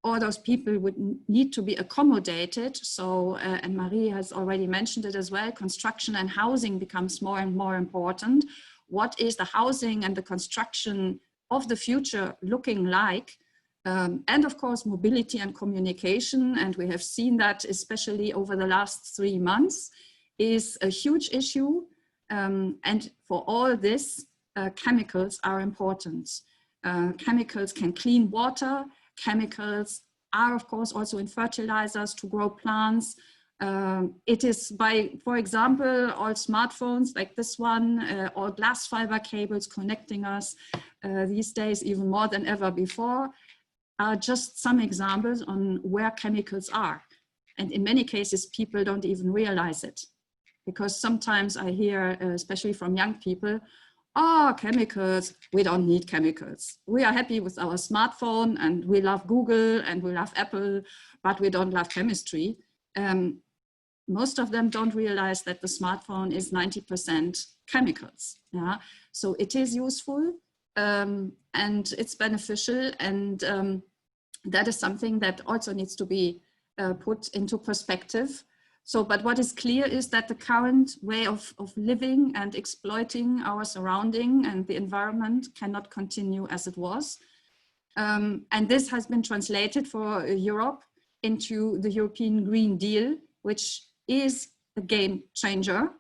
S4: All those people would need to be accommodated. So, and Marie has already mentioned it as well, construction and housing becomes more and more important. What is the housing and the construction of the future looking like? And of course, mobility and communication, and we have seen that especially over the last 3 months, is a huge issue. And for all this, chemicals are important. Chemicals can clean water. Chemicals are, of course, also in fertilizers to grow plants. It is by, for example, all smartphones like this one, all glass fiber cables connecting us these days, even more than ever before, are just some examples on where chemicals are. And in many cases, people don't even realize it. Because sometimes I hear, especially from young people, oh, chemicals, we don't need chemicals. We are happy with our smartphone and we love Google and we love Apple, but we don't love chemistry. Most of them don't realize that the smartphone is 90% chemicals. Yeah? So it is useful and it's beneficial, and that is something that also needs to be put into perspective. So, but what is clear is that the current way of living and exploiting our surrounding and the environment cannot continue as it was. And this has been translated for Europe into the European Green Deal, which is a game changer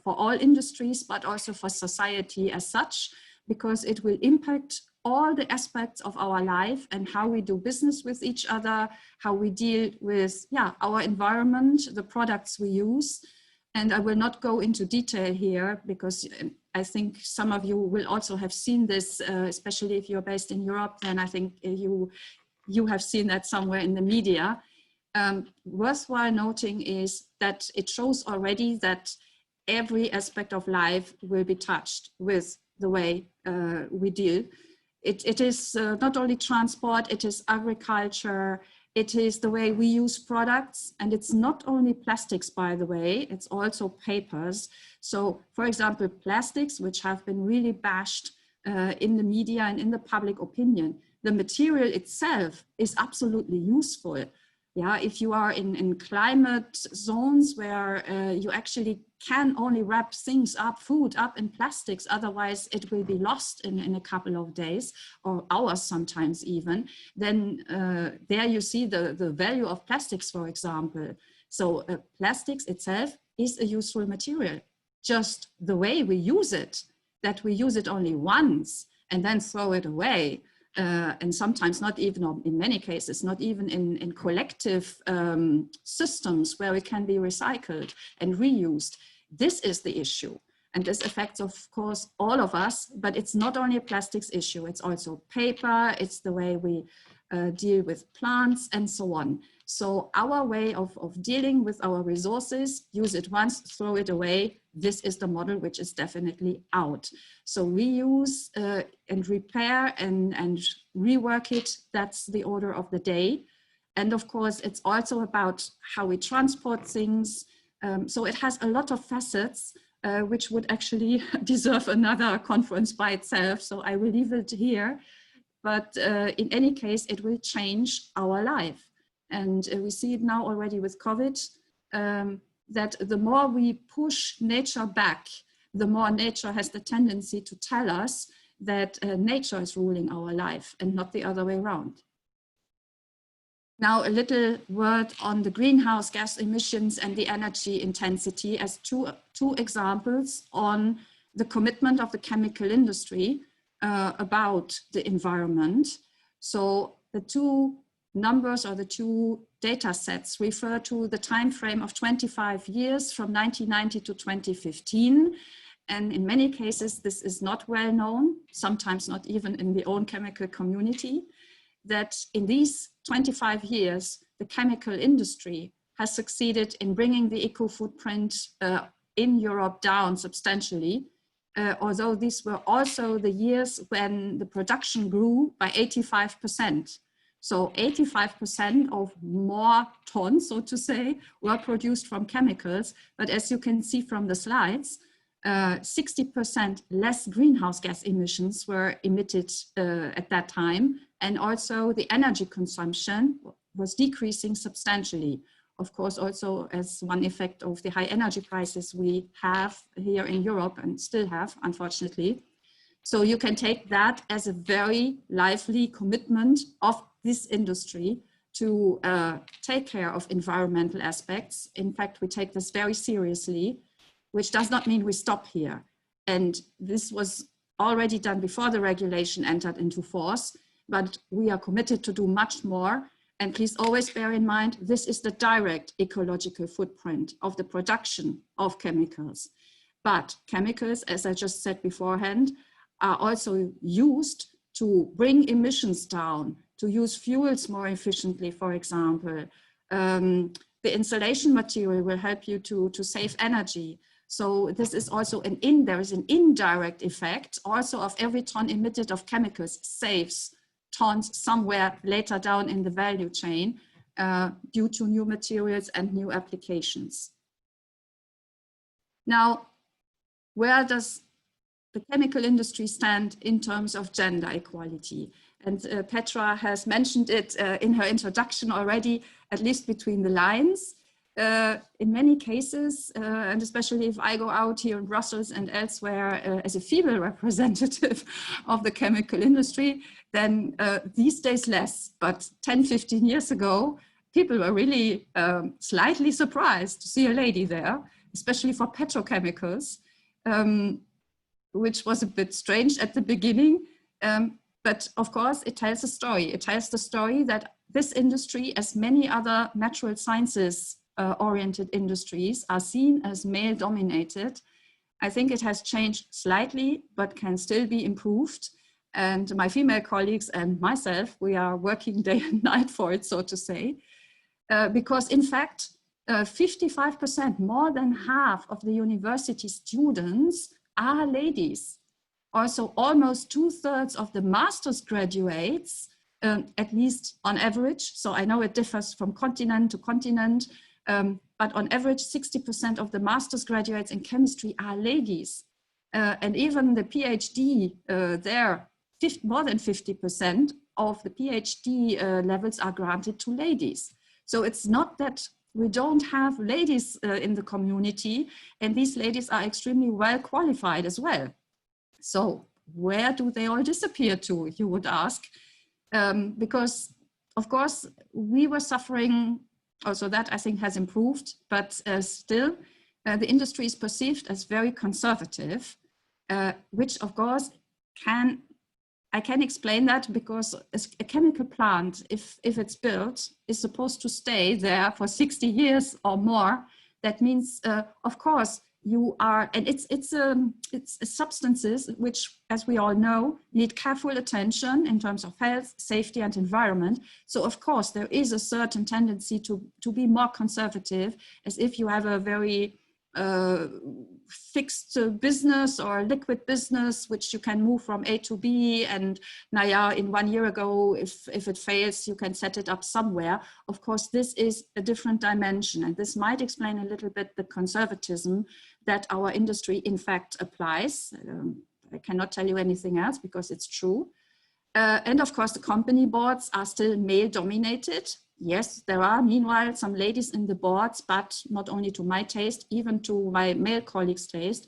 S4: for all industries, but also for society as such, because it will impact all the aspects of our life and how we do business with each other, how we deal with our environment, the products we use. And I will not go into detail here because I think some of you will also have seen this, especially if you're based in Europe, then I think you have seen that somewhere in the media. Worthwhile noting is that it shows already that every aspect of life will be touched with the way we deal. It is not only transport, it is agriculture, it is the way we use products, and it's not only plastics, by the way, it's also papers. So, for example, plastics, which have been really bashed in the media and in the public opinion, the material itself is absolutely useful. Yeah, if you are in climate zones where you actually can only wrap things up, food up in plastics, otherwise it will be lost in a couple of days or hours sometimes even, then there you see the value of plastics, for example. So plastics itself is a useful material. Just the way we use it, that we use it only once and then throw it away, and sometimes not even, or in many cases, not even in collective systems where it can be recycled and reused. This is the issue. And this affects, of course, all of us, but it's not only a plastics issue, it's also paper, it's the way we deal with plants and so on. So our way of dealing with our resources, use it once, throw it away, this is the model which is definitely out. So reuse and repair and rework it, that's the order of the day. And of course, it's also about how we transport things. So it has a lot of facets which would actually deserve another conference by itself. So I will leave it here. But in any case, it will change our life. And we see it now already with COVID, that the more we push nature back, the more nature has the tendency to tell us that nature is ruling our life and not the other way around. Now, a little word on the greenhouse gas emissions and the energy intensity as two examples on the commitment of the chemical industry about the environment. So the two numbers or the two data sets refer to the time frame of 25 years from 1990 to 2015. And in many cases, this is not well known, sometimes not even in the own chemical community, that in these 25 years, the chemical industry has succeeded in bringing the eco footprint in Europe down substantially, although these were also the years when the production grew by 85%. So 85% of more tons, so to say, were produced from chemicals. But as you can see from the slides, 60% less greenhouse gas emissions were emitted at that time. And also the energy consumption was decreasing substantially. Of course, also as one effect of the high energy prices we have here in Europe and still have, unfortunately. So you can take that as a very lively commitment of this industry to take care of environmental aspects. In fact, we take this very seriously, which does not mean we stop here. And this was already done before the regulation entered into force, but we are committed to do much more. And please always bear in mind, this is the direct ecological footprint of the production of chemicals. But chemicals, as I just said beforehand, are also used to bring emissions down, to use fuels more efficiently, for example. The insulation material will help you to save energy. So this is also there is an indirect effect also of every ton emitted of chemicals saves tons somewhere later down in the value chain due to new materials and new applications. Now, where does the chemical industry stand in terms of gender equality? And Petra has mentioned it in her introduction already, at least between the lines. In many cases, and especially if I go out here in Brussels and elsewhere as a female representative of the chemical industry, then these days less, but 10, 15 years ago, people were really slightly surprised to see a lady there, especially for petrochemicals, which was a bit strange at the beginning. But of course, it tells a story. It tells the story that this industry, as many other natural sciences oriented industries, are seen as male dominated. I think it has changed slightly, but can still be improved. And my female colleagues and myself, we are working day and night for it, so to say, because in fact, 55%, more than half of the university students are ladies. Also, almost 2/3 of the master's graduates, at least on average, so I know it differs from continent to continent, but on average, 60% of the master's graduates in chemistry are ladies. And even the PhD, more than 50% of the PhD levels are granted to ladies. So it's not that we don't have ladies in the community, and these ladies are extremely well qualified as well. So where do they all disappear to, you would ask? Because of course we were suffering, also that I think has improved, but still the industry is perceived as very conservative, which of course I can explain that because a chemical plant, if it's built, is supposed to stay there for 60 years or more. That means, of course, you are, and it's substances which, as we all know, need careful attention in terms of health, safety, and environment. So, of course, there is a certain tendency to be more conservative, as if you have a very fixed business or liquid business, which you can move from A to B, and in 1 year ago, if it fails, you can set it up somewhere. Of course, this is a different dimension, and this might explain a little bit the conservatism that our industry in fact applies. I cannot tell you anything else because it's true. And of course, the company boards are still male dominated. Yes, there are meanwhile some ladies in the boards, but not only to my taste, even to my male colleagues' taste,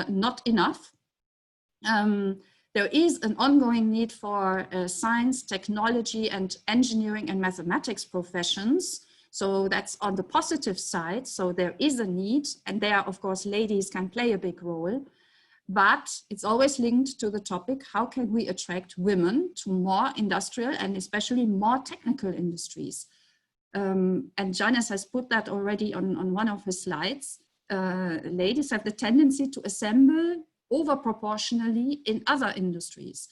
S4: not enough. There is an ongoing need for science, technology, and engineering and mathematics professions. So that's on the positive side. So there is a need, and there, of course, ladies can play a big role. But it's always linked to the topic, how can we attract women to more industrial and especially more technical industries? And Janis has put that already on one of his slides. Ladies have the tendency to assemble over proportionally in other industries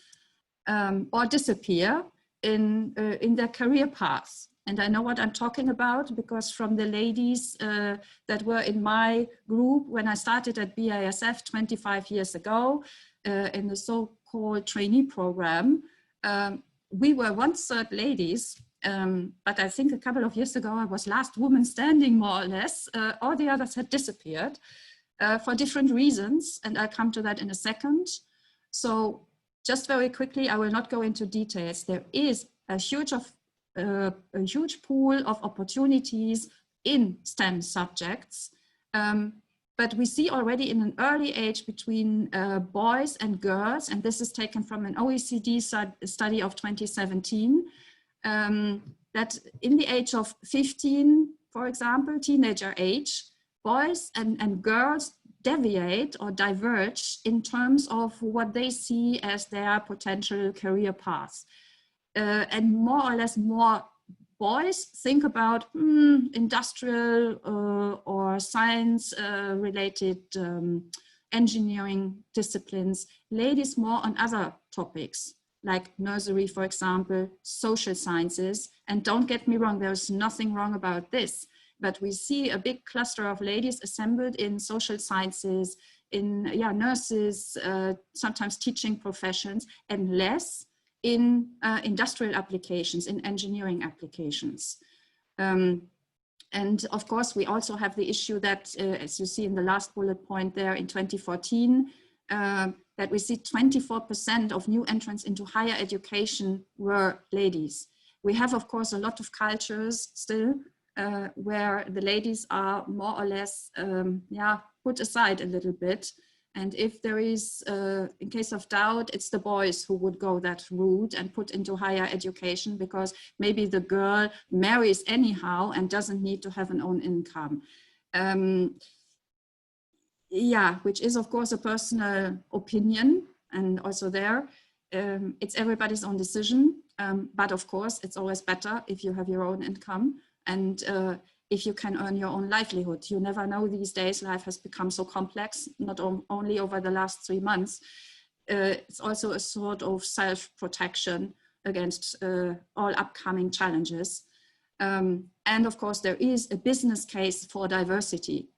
S4: or disappear in their career paths. And I know what I'm talking about because from the ladies that were in my group when I started at BASF 25 years ago in the so-called trainee program, we were 1/3 ladies, but I think a couple of years ago I was last woman standing more or less. All the others had disappeared for different reasons, and I'll come to that in a second. So just very quickly, I will not go into details. There is a huge pool of opportunities in STEM subjects. But we see already in an early age between boys and girls, and this is taken from an OECD study of 2017, that in the age of 15, for example, teenager age, boys and girls deviate or diverge in terms of what they see as their potential career paths. And more or less more boys think about industrial or science related engineering disciplines, ladies more on other topics like nursery, for example, social sciences. And don't get me wrong, there's nothing wrong about this, but we see a big cluster of ladies assembled in social sciences, in nurses, sometimes teaching professions, and less in industrial applications, in engineering applications. And of course, we also have the issue that, as you see in the last bullet point there, in 2014, that we see 24% of new entrants into higher education were ladies. We have, of course, a lot of cultures still where the ladies are more or less put aside a little bit. And if there is, in case of doubt, it's the boys who would go that route and put into higher education, because maybe the girl marries anyhow and doesn't need to have an own income. Which is of course a personal opinion, and also there, it's everybody's own decision. But of course, it's always better if you have your own income and if you can earn your own livelihood. You never know these days, life has become so complex, not only over the last 3 months. It's also a sort of self-protection against all upcoming challenges. And of course, there is a business case for diversity.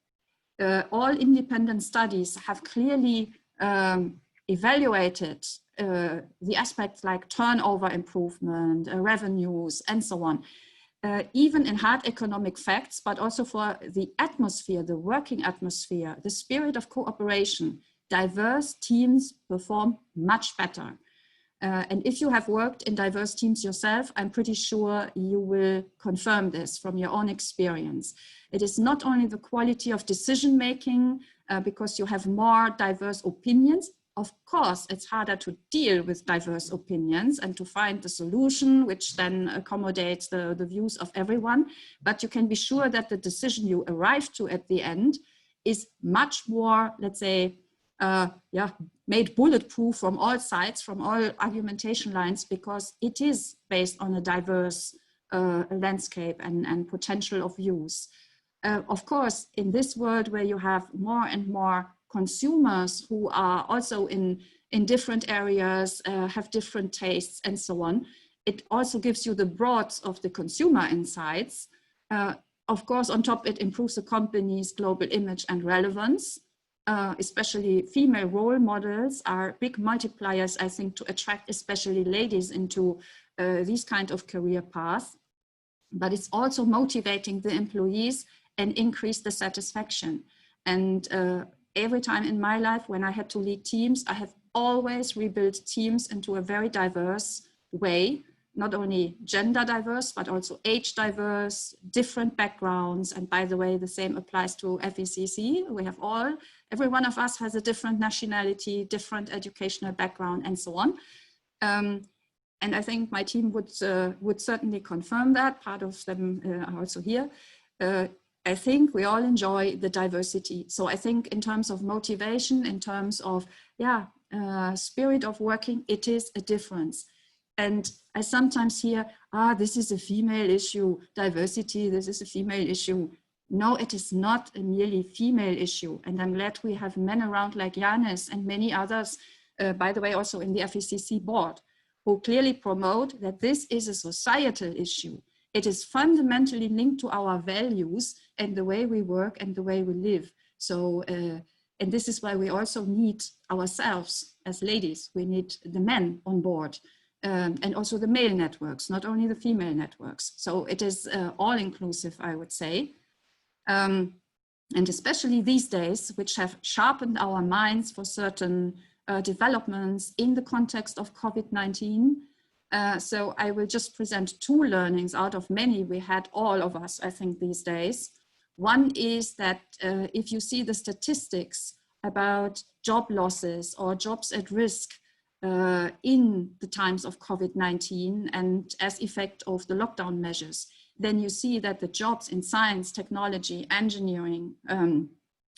S4: All independent studies have clearly evaluated the aspects like turnover improvement, revenues, and so on. Even in hard economic facts, but also for the atmosphere, the working atmosphere, the spirit of cooperation, diverse teams perform much better. And if you have worked in diverse teams yourself, I'm pretty sure you will confirm this from your own experience. It is not only the quality of decision-making, because you have more diverse opinions. Of course, it's harder to deal with diverse opinions and to find the solution, which then accommodates the views of everyone. But you can be sure that the decision you arrive to at the end is much more, let's say, made bulletproof from all sides, from all argumentation lines, because it is based on a diverse landscape and potential of views. Of course, in this world where you have more and more consumers who are also in different areas, have different tastes and so on, it also gives you the broads of the consumer insights. Of course, on top, it improves the company's global image and relevance. Especially female role models are big multipliers, I think, to attract especially ladies into these kind of career paths. But it's also motivating the employees and increase the satisfaction. And every time in my life when I had to lead teams, I have always rebuilt teams into a very diverse way, not only gender diverse, but also age diverse, different backgrounds. And by the way, the same applies to FECC. We have every one of us has a different nationality, different educational background, and so on. And I think my team would certainly confirm that. Part of them are also here. I think we all enjoy the diversity. So I think in terms of motivation, in terms of spirit of working, it is a difference. And I sometimes hear, this is a female issue, diversity, this is a female issue. No, it is not a merely female issue. And I'm glad we have men around like Janis and many others, by the way, also in the FECC board, who clearly promote that this is a societal issue. It is fundamentally linked to our values and the way we work and the way we live. So, and this is why we also need ourselves as ladies. We need the men on board and also the male networks, not only the female networks. So it is all inclusive, I would say. And especially these days, which have sharpened our minds for certain developments in the context of COVID-19. So I will just present 2 learnings out of many we had, all of us, I think, these days. One is that if you see the statistics about job losses or jobs at risk in the times of COVID-19 and as effect of the lockdown measures, then you see that the jobs in science, technology, engineering,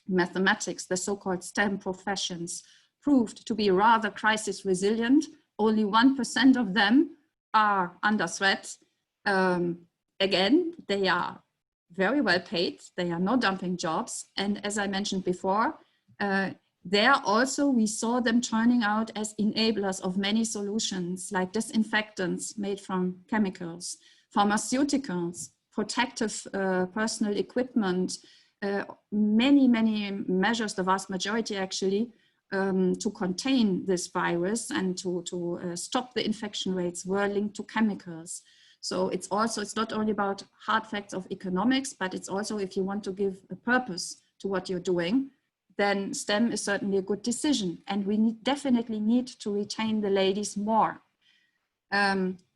S4: mathematics, the so-called STEM professions, proved to be rather crisis resilient. Only 1% of them are under threat. And again, they are very well paid. They are no dumping jobs. And as I mentioned before, there also we saw them turning out as enablers of many solutions like disinfectants made from chemicals, pharmaceuticals, protective personal equipment, many measures, the vast majority actually, to contain this virus and to stop the infection rates were linked to chemicals. So it's not only about hard facts of economics, but it's also, if you want to give a purpose to what you're doing, then STEM is certainly a good decision. And we definitely need to retain the ladies more.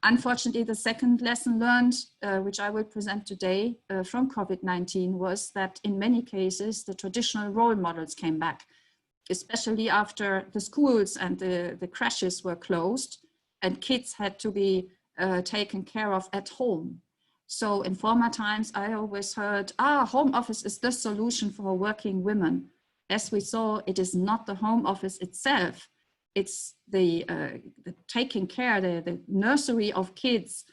S4: Unfortunately, the second lesson learned, which I will present today from COVID-19, was that in many cases, the traditional role models came back, especially after the schools and the crashes were closed and kids had to be taken care of at home. So in former times, I always heard, home office is the solution for working women. As we saw, it is not the home office itself. It's the taking care, the nursery of kids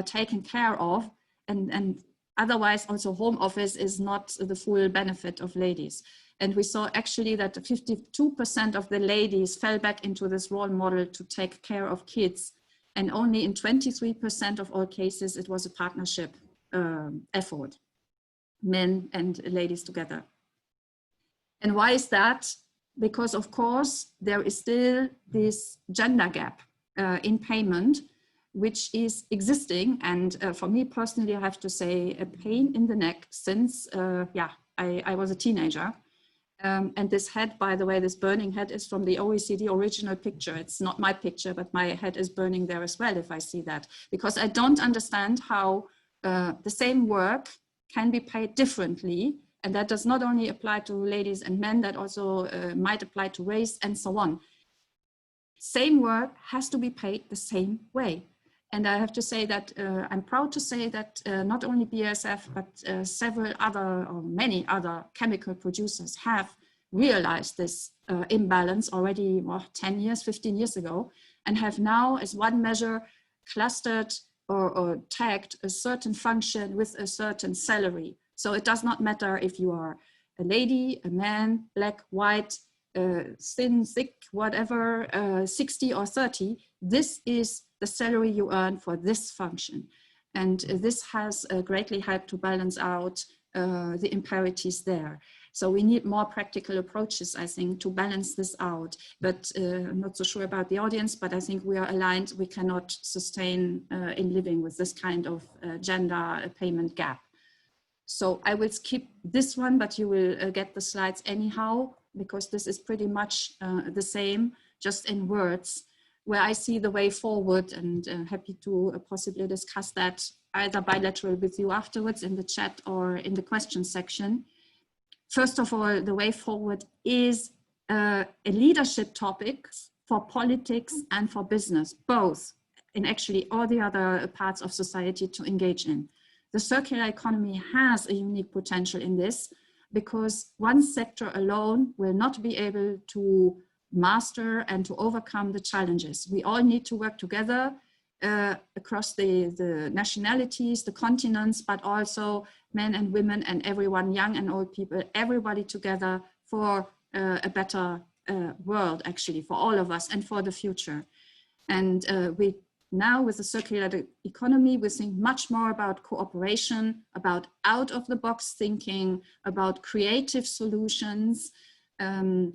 S4: taken care of, and otherwise also home office is not the full benefit of ladies. And we saw actually that 52% of the ladies fell back into this role model to take care of kids. And only in 23% of all cases, it was a partnership effort, men and ladies together. And why is that? Because of course, there is still this gender gap in payment, which is existing. And for me personally, I have to say a pain in the neck since, I was a teenager. And this head, by the way, this burning head is from the OECD original picture. It's not my picture, but my head is burning there as well if I see that. Because I don't understand how the same work can be paid differently. And that does not only apply to ladies and men, that also might apply to race and so on. Same work has to be paid the same way. And I have to say that I'm proud to say that not only BASF, but several other or many other chemical producers have realized this imbalance already 10 years, 15 years ago, and have now as one measure clustered or tagged a certain function with a certain salary. So it does not matter if you are a lady, a man, black, white, thin, thick, whatever, 60 or 30, this is the salary you earn for this function. And this has greatly helped to balance out the imparities there. So we need more practical approaches, I think, to balance this out. But I'm not so sure about the audience, but I think we are aligned. We cannot sustain in living with this kind of gender payment gap. So I will skip this one, but you will get the slides anyhow, because this is pretty much the same, just in words, where I see the way forward, and happy to possibly discuss that either bilateral with you afterwards in the chat or in the question section. First of all, the way forward is a leadership topic for politics and for business, both, in actually all the other parts of society to engage in. The circular economy has a unique potential in this, because one sector alone will not be able to master and to overcome the challenges. We all need to work together across the nationalities, the continents, but also men and women and everyone, young and old people, everybody together for a better world, actually, for all of us and for the future. And we now, with the circular economy, we think much more about cooperation, about out-of-the-box thinking, about creative solutions. For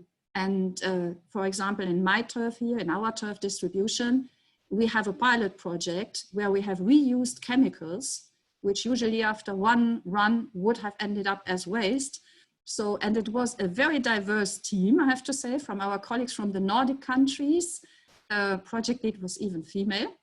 S4: example, in my turf here, in our turf distribution, we have a pilot project where we have reused chemicals, which usually after one run would have ended up as waste. So, and it was a very diverse team, I have to say, from our colleagues from the Nordic countries. Project lead was even female.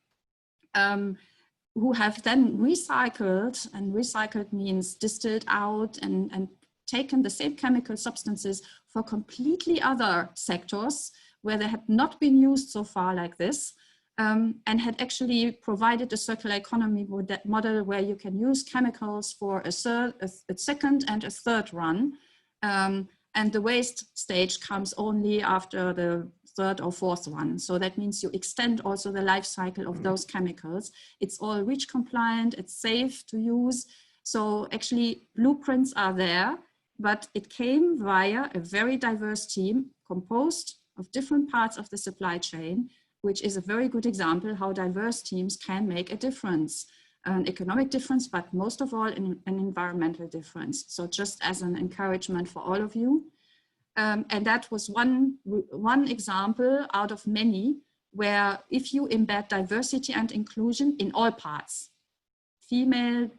S4: Who have then recycled, and recycled means distilled out and taken the same chemical substances for completely other sectors where they had not been used so far like this, and had actually provided a circular economy model where you can use chemicals for a second and a third run. And the waste stage comes only after the third or fourth one. So that means you extend also the life cycle of those chemicals. It's all REACH compliant, it's safe to use. So actually blueprints are there, but it came via a very diverse team composed of different parts of the supply chain, which is a very good example how diverse teams can make a difference, an economic difference, but most of all an environmental difference. So just as an encouragement for all of you. And that was one example out of many where if you embed diversity and inclusion in all parts, female,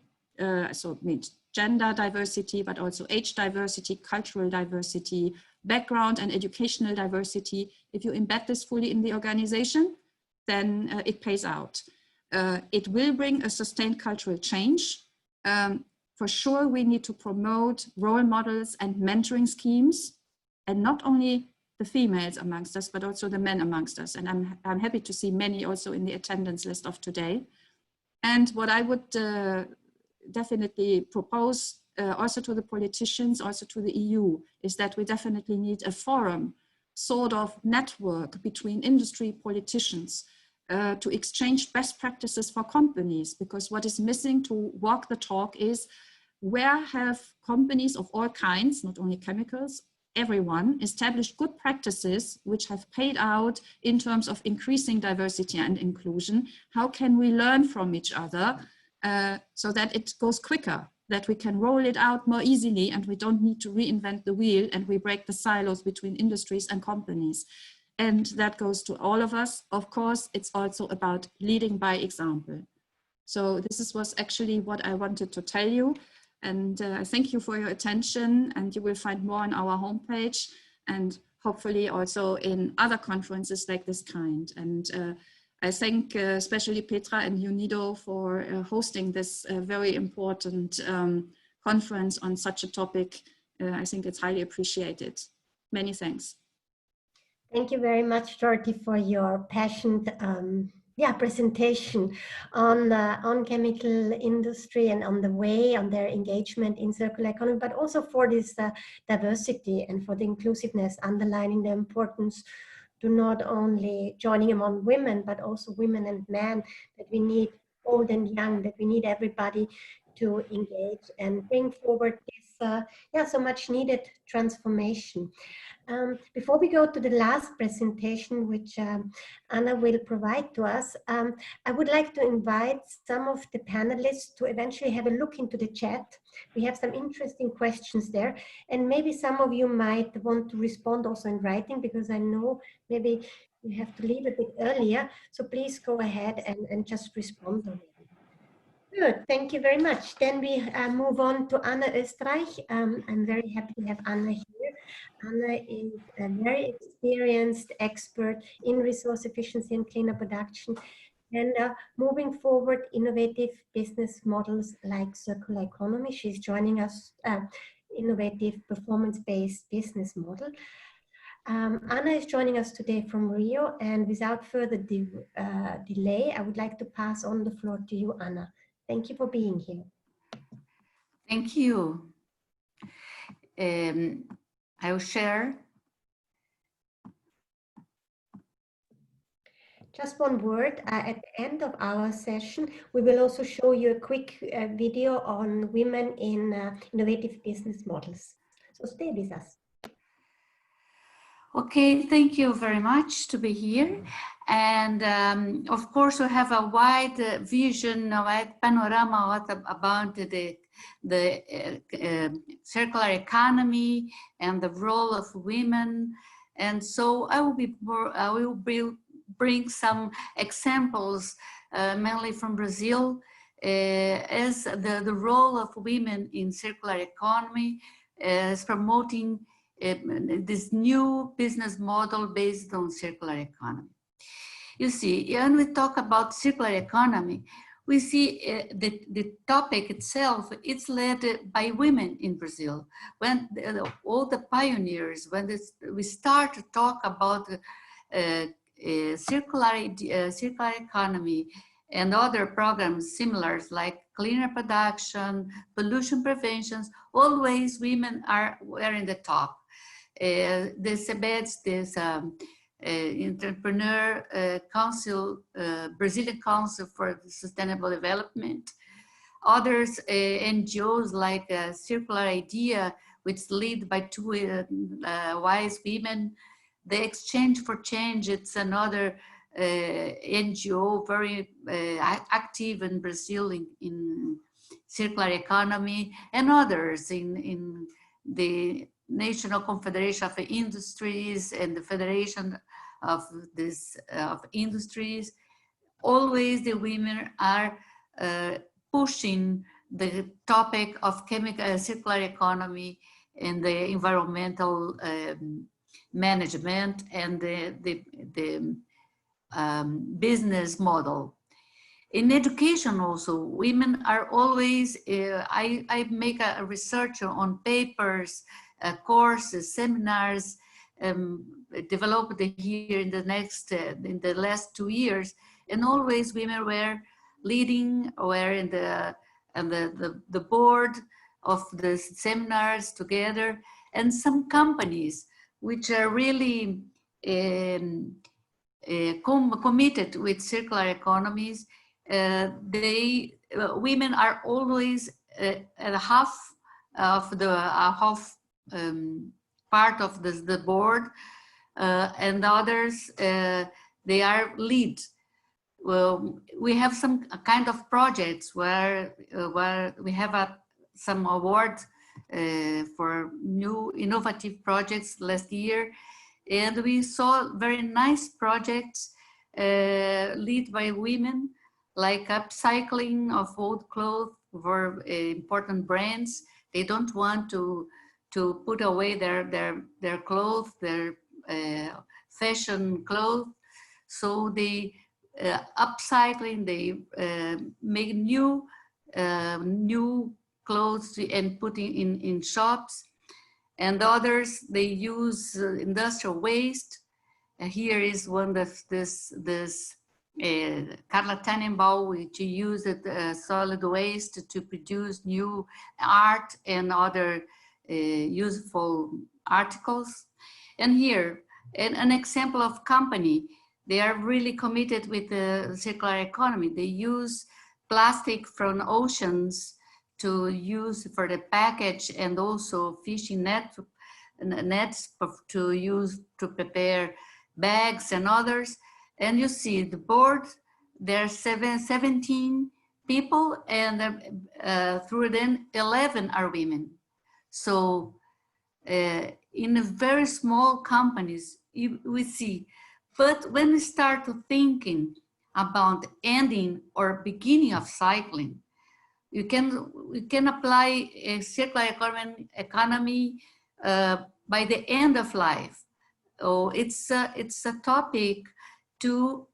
S4: so it means gender diversity, but also age diversity, cultural diversity, background and educational diversity. If you embed this fully in the organization, then it pays out. It will bring a sustained cultural change. For sure, we need to promote role models and mentoring schemes, and not only the females amongst us, but also the men amongst us. And I'm happy to see many also in the attendance list of today. And what I would definitely propose also to the politicians, also to the EU, is that we definitely need a forum, sort of network between industry, politicians, to exchange best practices for companies, because what is missing to walk the talk is where have companies of all kinds, not only chemicals, everyone, established good practices which have paid out in terms of increasing diversity and inclusion. How can we learn from each other so that it goes quicker, that we can roll it out more easily and we don't need to reinvent the wheel and we break the silos between industries and companies. And that goes to all of us. Of course, it's also about leading by example. So this was actually what I wanted to tell you. And I thank you for your attention, and you will find more on our homepage and hopefully also in other conferences like this kind. And I thank especially Petra and UNIDO for hosting this very important conference on such a topic. I think it's highly appreciated. Many thanks.
S1: Thank you very much, Dorothy, for your passionate presentation on chemical industry and on the way, on their engagement in circular economy, but also for this diversity and for the inclusiveness, underlining the importance to not only joining among women, but also women and men, that we need old and young, that we need everybody to engage and bring forward this so much needed transformation. Before we go to the last presentation, which Anna will provide to us, I would like to invite some of the panelists to eventually have a look into the chat. We have some interesting questions there, and maybe some of you might want to respond also in writing, because I know maybe you have to leave a bit earlier. So please go ahead and just respond already. Good, thank you very much. Then we move on to Anna Österreich. I'm very happy to have Anna here. Anna is a very experienced expert in resource efficiency and cleaner production, and moving forward innovative business models like circular economy. She's joining us, innovative performance-based business model. Anna is joining us today from Rio, and without further delay, I would like to pass on the floor to you, Anna. Thank you for being here.
S5: Thank you. I will share.
S1: Just one word, at the end of our session, we will also show you a quick video on women in innovative business models. So stay with us.
S5: Okay, thank you very much to be here. And of course, we have a wide vision, a wide panorama about the circular economy and the role of women. And so I will bring some examples, mainly from Brazil, as the role of women in circular economy, as promoting this new business model based on circular economy. You see, when we talk about circular economy, we see the topic itself, it's led by women in Brazil. When all the pioneers, when we start to talk about circular economy and other programs similar like cleaner production, pollution preventions, always women were in the top. This embeds this entrepreneur council, Brazilian Council for Sustainable Development. Others, NGOs like Circular Idea, which is led by two wise women. The Exchange for Change, it's another NGO very active in Brazil in circular economy, and others in the National Confederation of Industries and the Federation of Industries. Always the women are pushing the topic of circular economy and the environmental management and the business model. In education also, women are always, I make a research on papers, courses, seminars, developed here in the last 2 years, and always women were leading, were in the board of the seminars together, and some companies which are really committed with circular economies. Women are always at half of the part of the board, and others they are lead. Well, we have some kind of projects where we have some award for new innovative projects last year, and we saw very nice projects led by women, like upcycling of old clothes for important brands. They don't want to put away their clothes, their fashion clothes, so they upcycling, they make new clothes and put in shops. And others, they use industrial waste. Here is one of this Carla Tannenbaum, which used solid waste to produce new art and other useful articles. And here, an example of company, they are really committed with the circular economy. They use plastic from oceans to use for the package, and also fishing nets to use to prepare bags and others. And you see the board, there are 17 people, and through them 11 are women. So in very small companies, we see. But when we start thinking about ending or beginning of cycling, we can apply a circular economy by the end of life. Oh, it's a topic to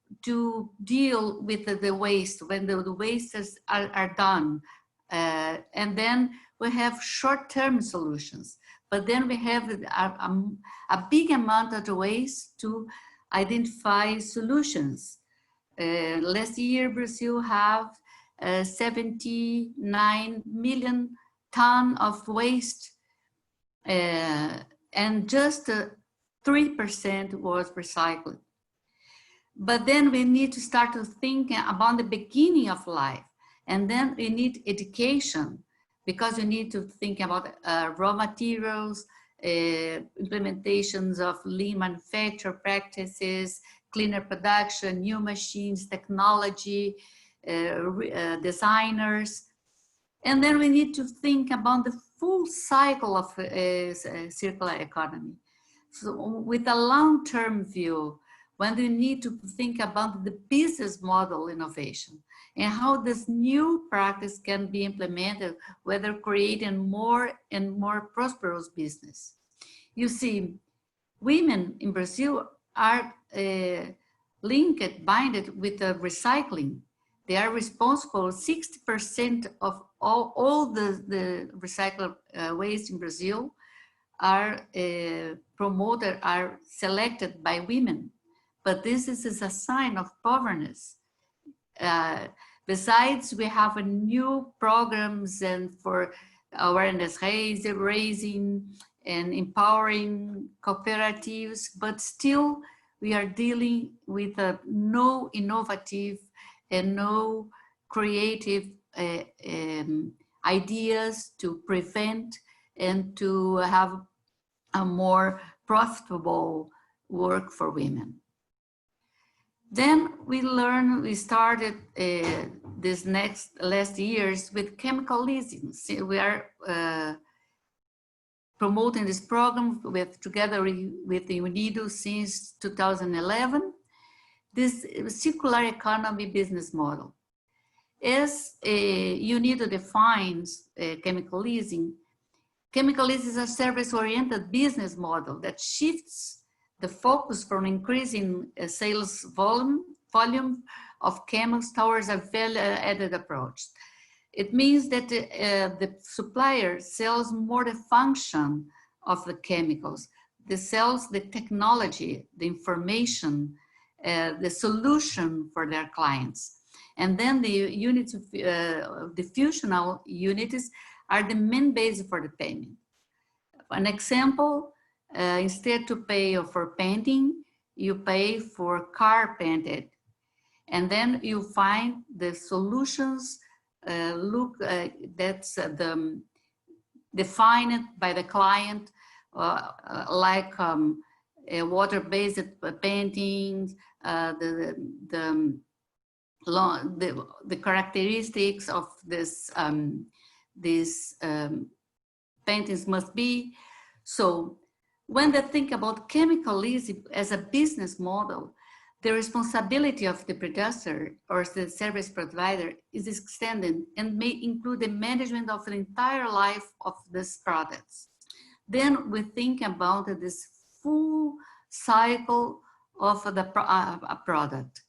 S5: deal with the waste when the wastes are done, and then we have short-term solutions. But then we have a big amount of the waste to identify solutions. Last year, Brazil have 79 million tons of waste, and just 3% was recycled. But then we need to start to think about the beginning of life, and then we need education, because you need to think about raw materials, implementations of lean manufacture practices, cleaner production, new machines, technology, designers. And then we need to think about the full cycle of circular economy. So with a long-term view, when we need to think about the business model innovation and how this new practice can be implemented, whether creating more and more prosperous business. You see, women in Brazil are binded with recycling. They are responsible 60% of all the recycled waste in Brazil are promoted, are selected by women. But this is a sign of poverty. Besides, we have new programs and for awareness raising and empowering cooperatives, but still we are dealing with no innovative and no creative ideas to prevent and to have a more profitable work for women. Then we started this last years with chemical leasing. So we are promoting this program together with the UNIDO since 2011, this circular economy business model. As UNIDO defines chemical leasing is a service-oriented business model that shifts the focus from increasing sales volume of chemicals towards a value-added approach. It means that the supplier sells more the function of the chemicals. They sells the technology, the information, the solution for their clients. And then the units, the functional units are the main basis for the payment. An example, instead to pay for painting, you pay for car painted. And then you find the solutions that's defined by the client, like water-based paintings, the characteristics of this paintings must be. So when they think about chemical leasing as a business model, the responsibility of the producer or the service provider is extended and may include the management of the entire life of these products. Then we think about this full cycle of a product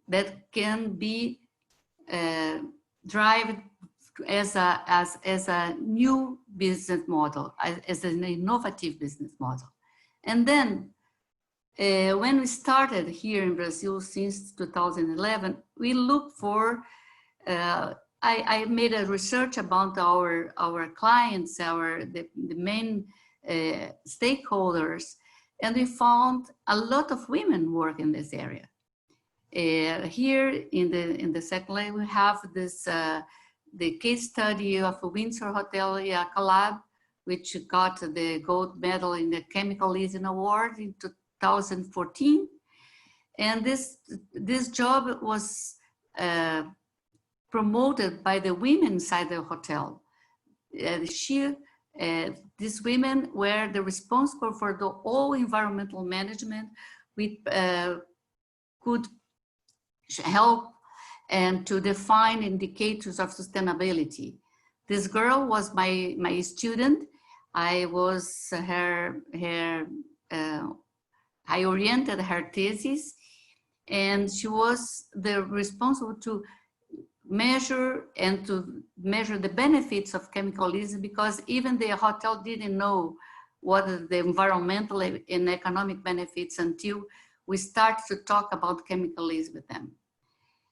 S5: that can be driven as a new business model, as an innovative business model. And then when we started here in Brazil since 2011, we looked for, I made a research about our clients, the main stakeholders, and we found a lot of women work in this area. Here in the second line, we have this, the case study of a Windsor Hotel Calab, which got the gold medal in the Chemical Leasing Award in 2014. And this job was promoted by the women inside the hotel. These women were the responsible for the all environmental management. We could help and to define indicators of sustainability. This girl was my student. I was I oriented her thesis, and she was the responsible to measure the benefits of chemical leasing, because even the hotel didn't know what are the environmental and economic benefits until we started to talk about chemical leasing with them.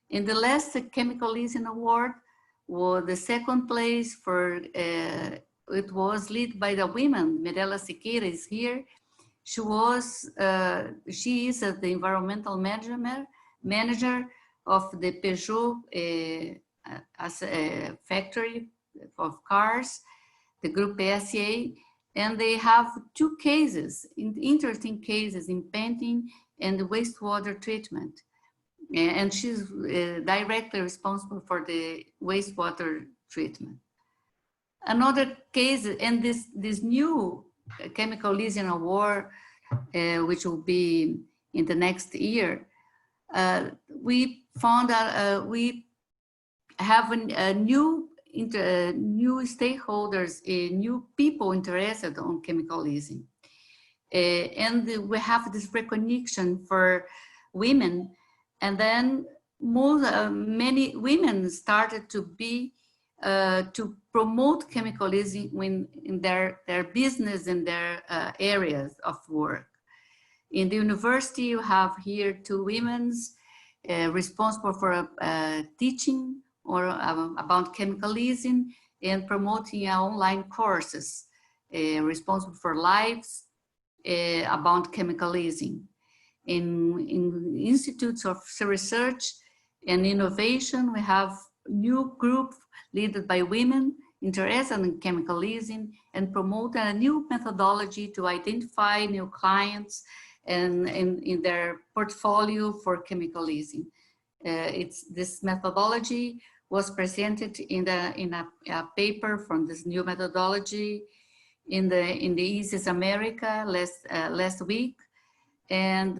S5: In the last Chemical Leasing Award, was the second place for, it was led by the women. Mirella Siqueira is here. She is the environmental manager of the Peugeot as a factory of cars, the Group PSA, and they have two cases, interesting cases in painting and wastewater treatment. And she's directly responsible for the wastewater treatment. Another case, and this new Chemical Leasing Award, which will be in the next year, we found out we have new stakeholders, new people interested on chemical leasing. And we have this recognition for women. And then many women started to be to promote chemical leasing in their business and their areas of work. In the university, you have here two women responsible for teaching or about chemical leasing and promoting online courses, responsible for lives about chemical leasing. in institutes of research and innovation. We have new group led by women interested in chemical leasing and promote a new methodology to identify new clients and in their portfolio for chemical leasing. This methodology was presented in a paper from this new methodology in the ISIS America last week, and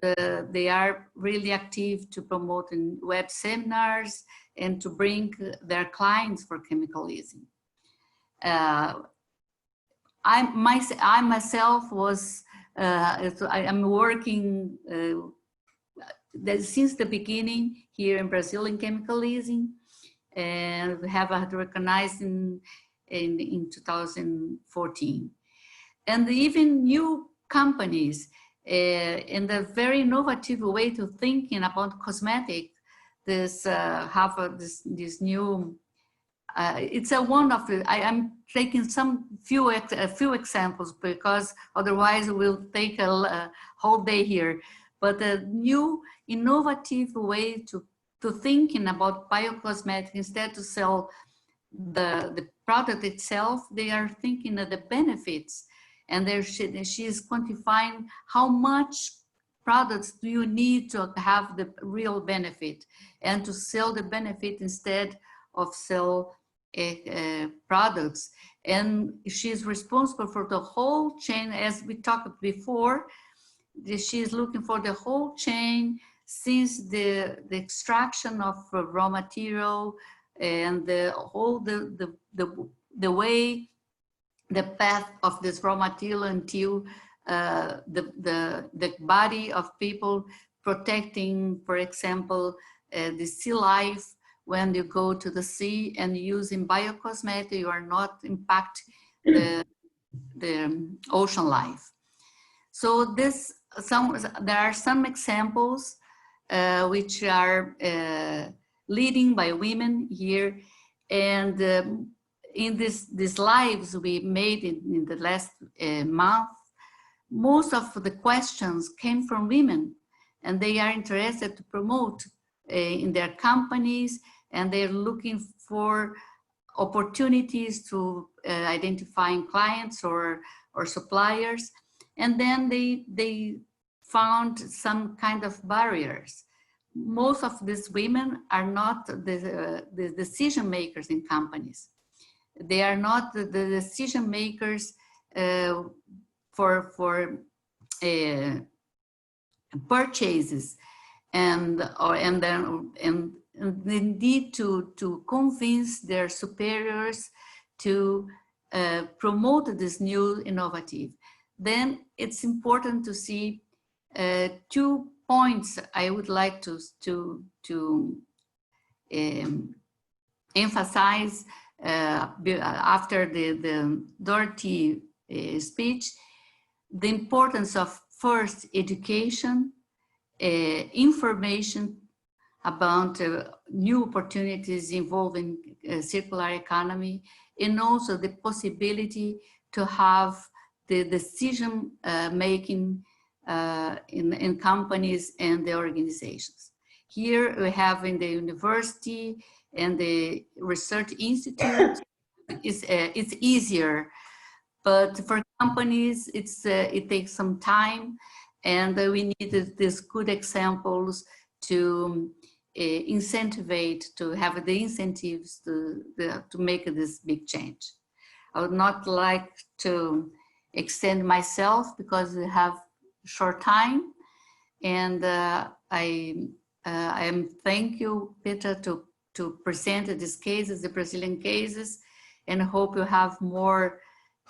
S5: they are really active to promote in web seminars and to bring their clients for chemical leasing. I myself was I'm working since the beginning here in Brazil in chemical leasing, and we have recognized in 2014. And even new companies in the very innovative way to thinking about cosmetic, this this new, it's a one of the, I'm taking a few examples because otherwise we'll take a whole day here. But a new innovative way to thinking about biocosmetics, instead to sell the product itself, they are thinking of the benefits, and she is quantifying how much products do you need to have the real benefit, and to sell the benefit instead of sell products. And she is responsible for the whole chain, as we talked before. She is looking for the whole chain, since the extraction of raw material and the whole the way, the path of this raw material until the body of people, protecting, for example, the sea life. When you go to the sea and using biocosmetic, you are not impact the ocean life. So there are some examples which are leading by women here, and in these lives we made in the last month, most of the questions came from women, and they are interested to promote in their companies, and they're looking for opportunities to identifying clients or suppliers. And then they found some kind of barriers. Most of these women are not the decision makers in companies. They are not the decision makers for purchases, and they need to convince their superiors to promote this new innovative. Then it's important to see 2 points I would like to emphasize after the Dorothy speech: the importance of first education, information about new opportunities involving circular economy, and also the possibility to have the decision making in companies and the organizations. Here we have in the university and the research institute, it's easier, but for companies it takes some time, and we need these good examples to incentivize, to have the incentives to make this big change. I would not like to extend myself because we have short time, and I thank you, Petra, to present these cases, the Brazilian cases, and hope you have more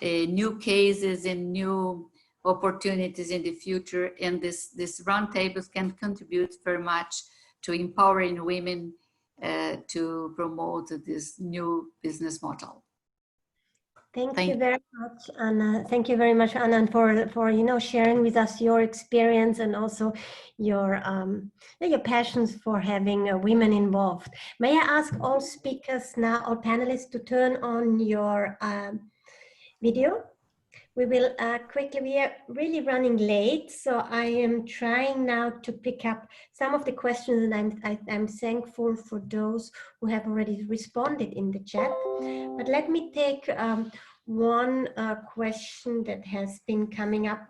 S5: new cases and new opportunities in the future, and this roundtables can contribute very much to empowering women to promote this new business model.
S1: Thank you very much, Anna. Thank you very much, Anna, for sharing with us your experience and also your passions for having women involved. May I ask all speakers now, all panelists, to turn on your video? We will quickly, we are really running late, so I am trying now to pick up some of the questions, and I'm thankful for those who have already responded in the chat. But let me take one question that has been coming up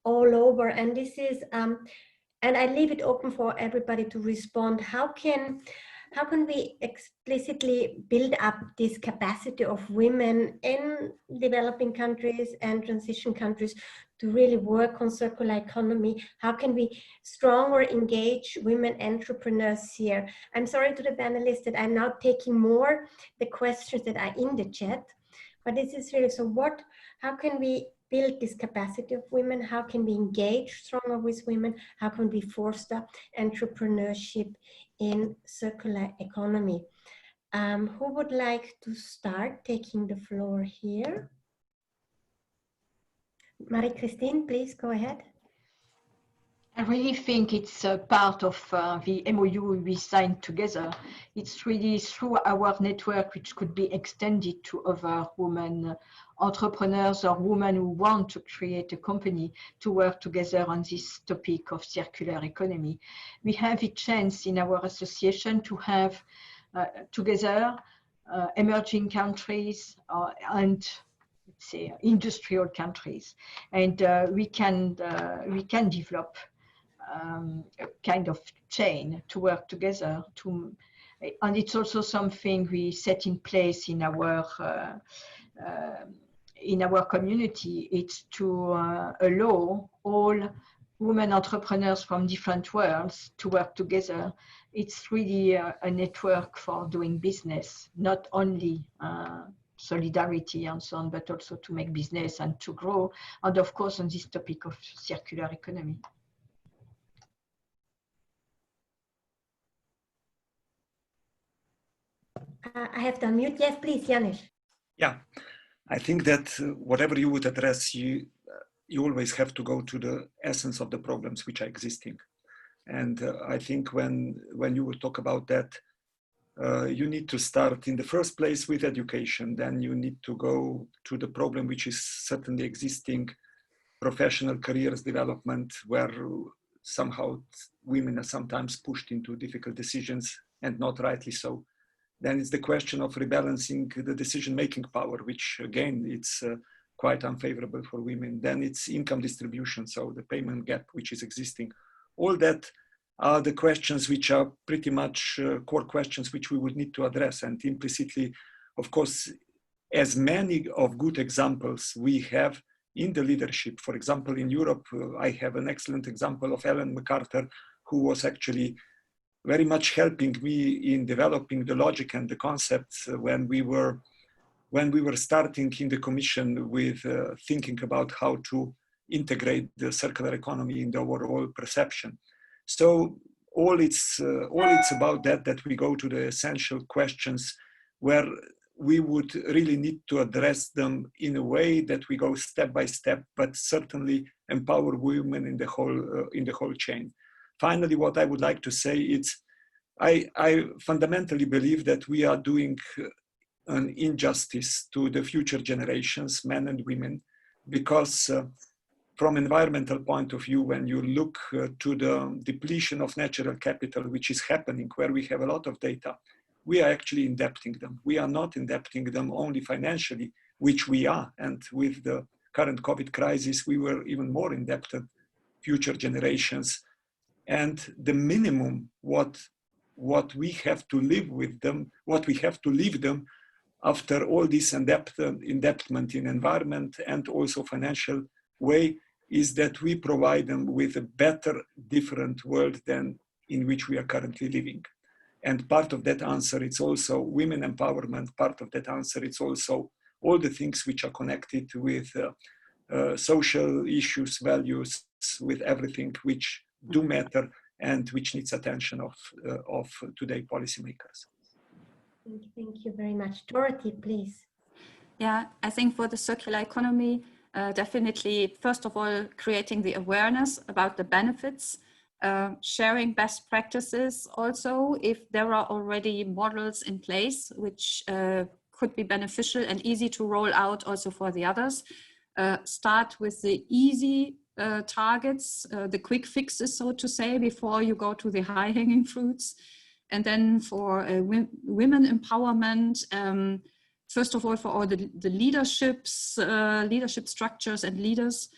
S1: all over, and this is, and I leave it open for everybody to respond. How can we explicitly build up this capacity of women in developing countries and transition countries to really work on circular economy? How can we stronger engage women entrepreneurs here? I'm sorry to the panelists that I'm now taking more the questions that are in the chat, but this is really, so how can we build this capacity of women? How can we engage stronger with women? How can we foster entrepreneurship in circular economy? Who would like to start taking the floor here? Marie-Christine, please go ahead.
S3: I really think it's a part of the MOU we signed together. It's really through our network, which could be extended to other women entrepreneurs or women who want to create a company to work together on this topic of circular economy. We have a chance in our association to have together emerging countries and say industrial countries, and we can develop a kind of chain to work together and it's also something we set in place in our community. It's to allow all women entrepreneurs from different worlds to work together. It's really a network for doing business, not only solidarity and so on, but also to make business and to grow, and of course on this topic of circular economy.
S1: I have to unmute. Yes, please, Janusz.
S2: Yeah, I think that whatever you would address, you always have to go to the essence of the problems which are existing. And I think when you will talk about that, you need to start in the first place with education. Then you need to go to the problem which is certainly existing, professional careers development, where somehow women are sometimes pushed into difficult decisions and not rightly so. Then it's the question of rebalancing the decision-making power, which again, it's quite unfavorable for women. Then it's income distribution, so the payment gap which is existing. All that are the questions which are pretty much core questions which we would need to address. And implicitly, of course, as many of good examples we have in the leadership. For example, in Europe, I have an excellent example of Ellen MacArthur, who was actually very much helping me in developing the logic and the concepts when we were starting in the Commission with thinking about how to integrate the circular economy in the overall perception. So all it's about that we go to the essential questions where we would really need to address them in a way that we go step by step, but certainly empower women in the whole chain. Finally, what I would like to say is, I fundamentally believe that we are doing an injustice to the future generations, men and women, because from environmental point of view, when you look to the depletion of natural capital, which is happening, where we have a lot of data, we are actually indebting them. We are not indebting them only financially, which we are. And with the current COVID crisis, we were even more indebted, future generations. And the minimum, what we have to live with them, what we have to leave them after all this indebtment in environment and also financial way, is that we provide them with a better, different world than in which we are currently living. And part of that answer, it's also women empowerment. Part of that answer, it's also all the things which are connected with social issues, values, with everything which do matter and which needs attention of today policymakers.
S1: Thank you very much. Dorothy, please.
S4: Yeah, I think for the circular economy, definitely, first of all, creating the awareness about the benefits, sharing best practices also, if there are already models in place which could be beneficial and easy to roll out also for the others. start with the easy targets, the quick fixes, so to say, before you go to the high-hanging fruits. And then for women empowerment, first of all, for all the leadership structures and leaders,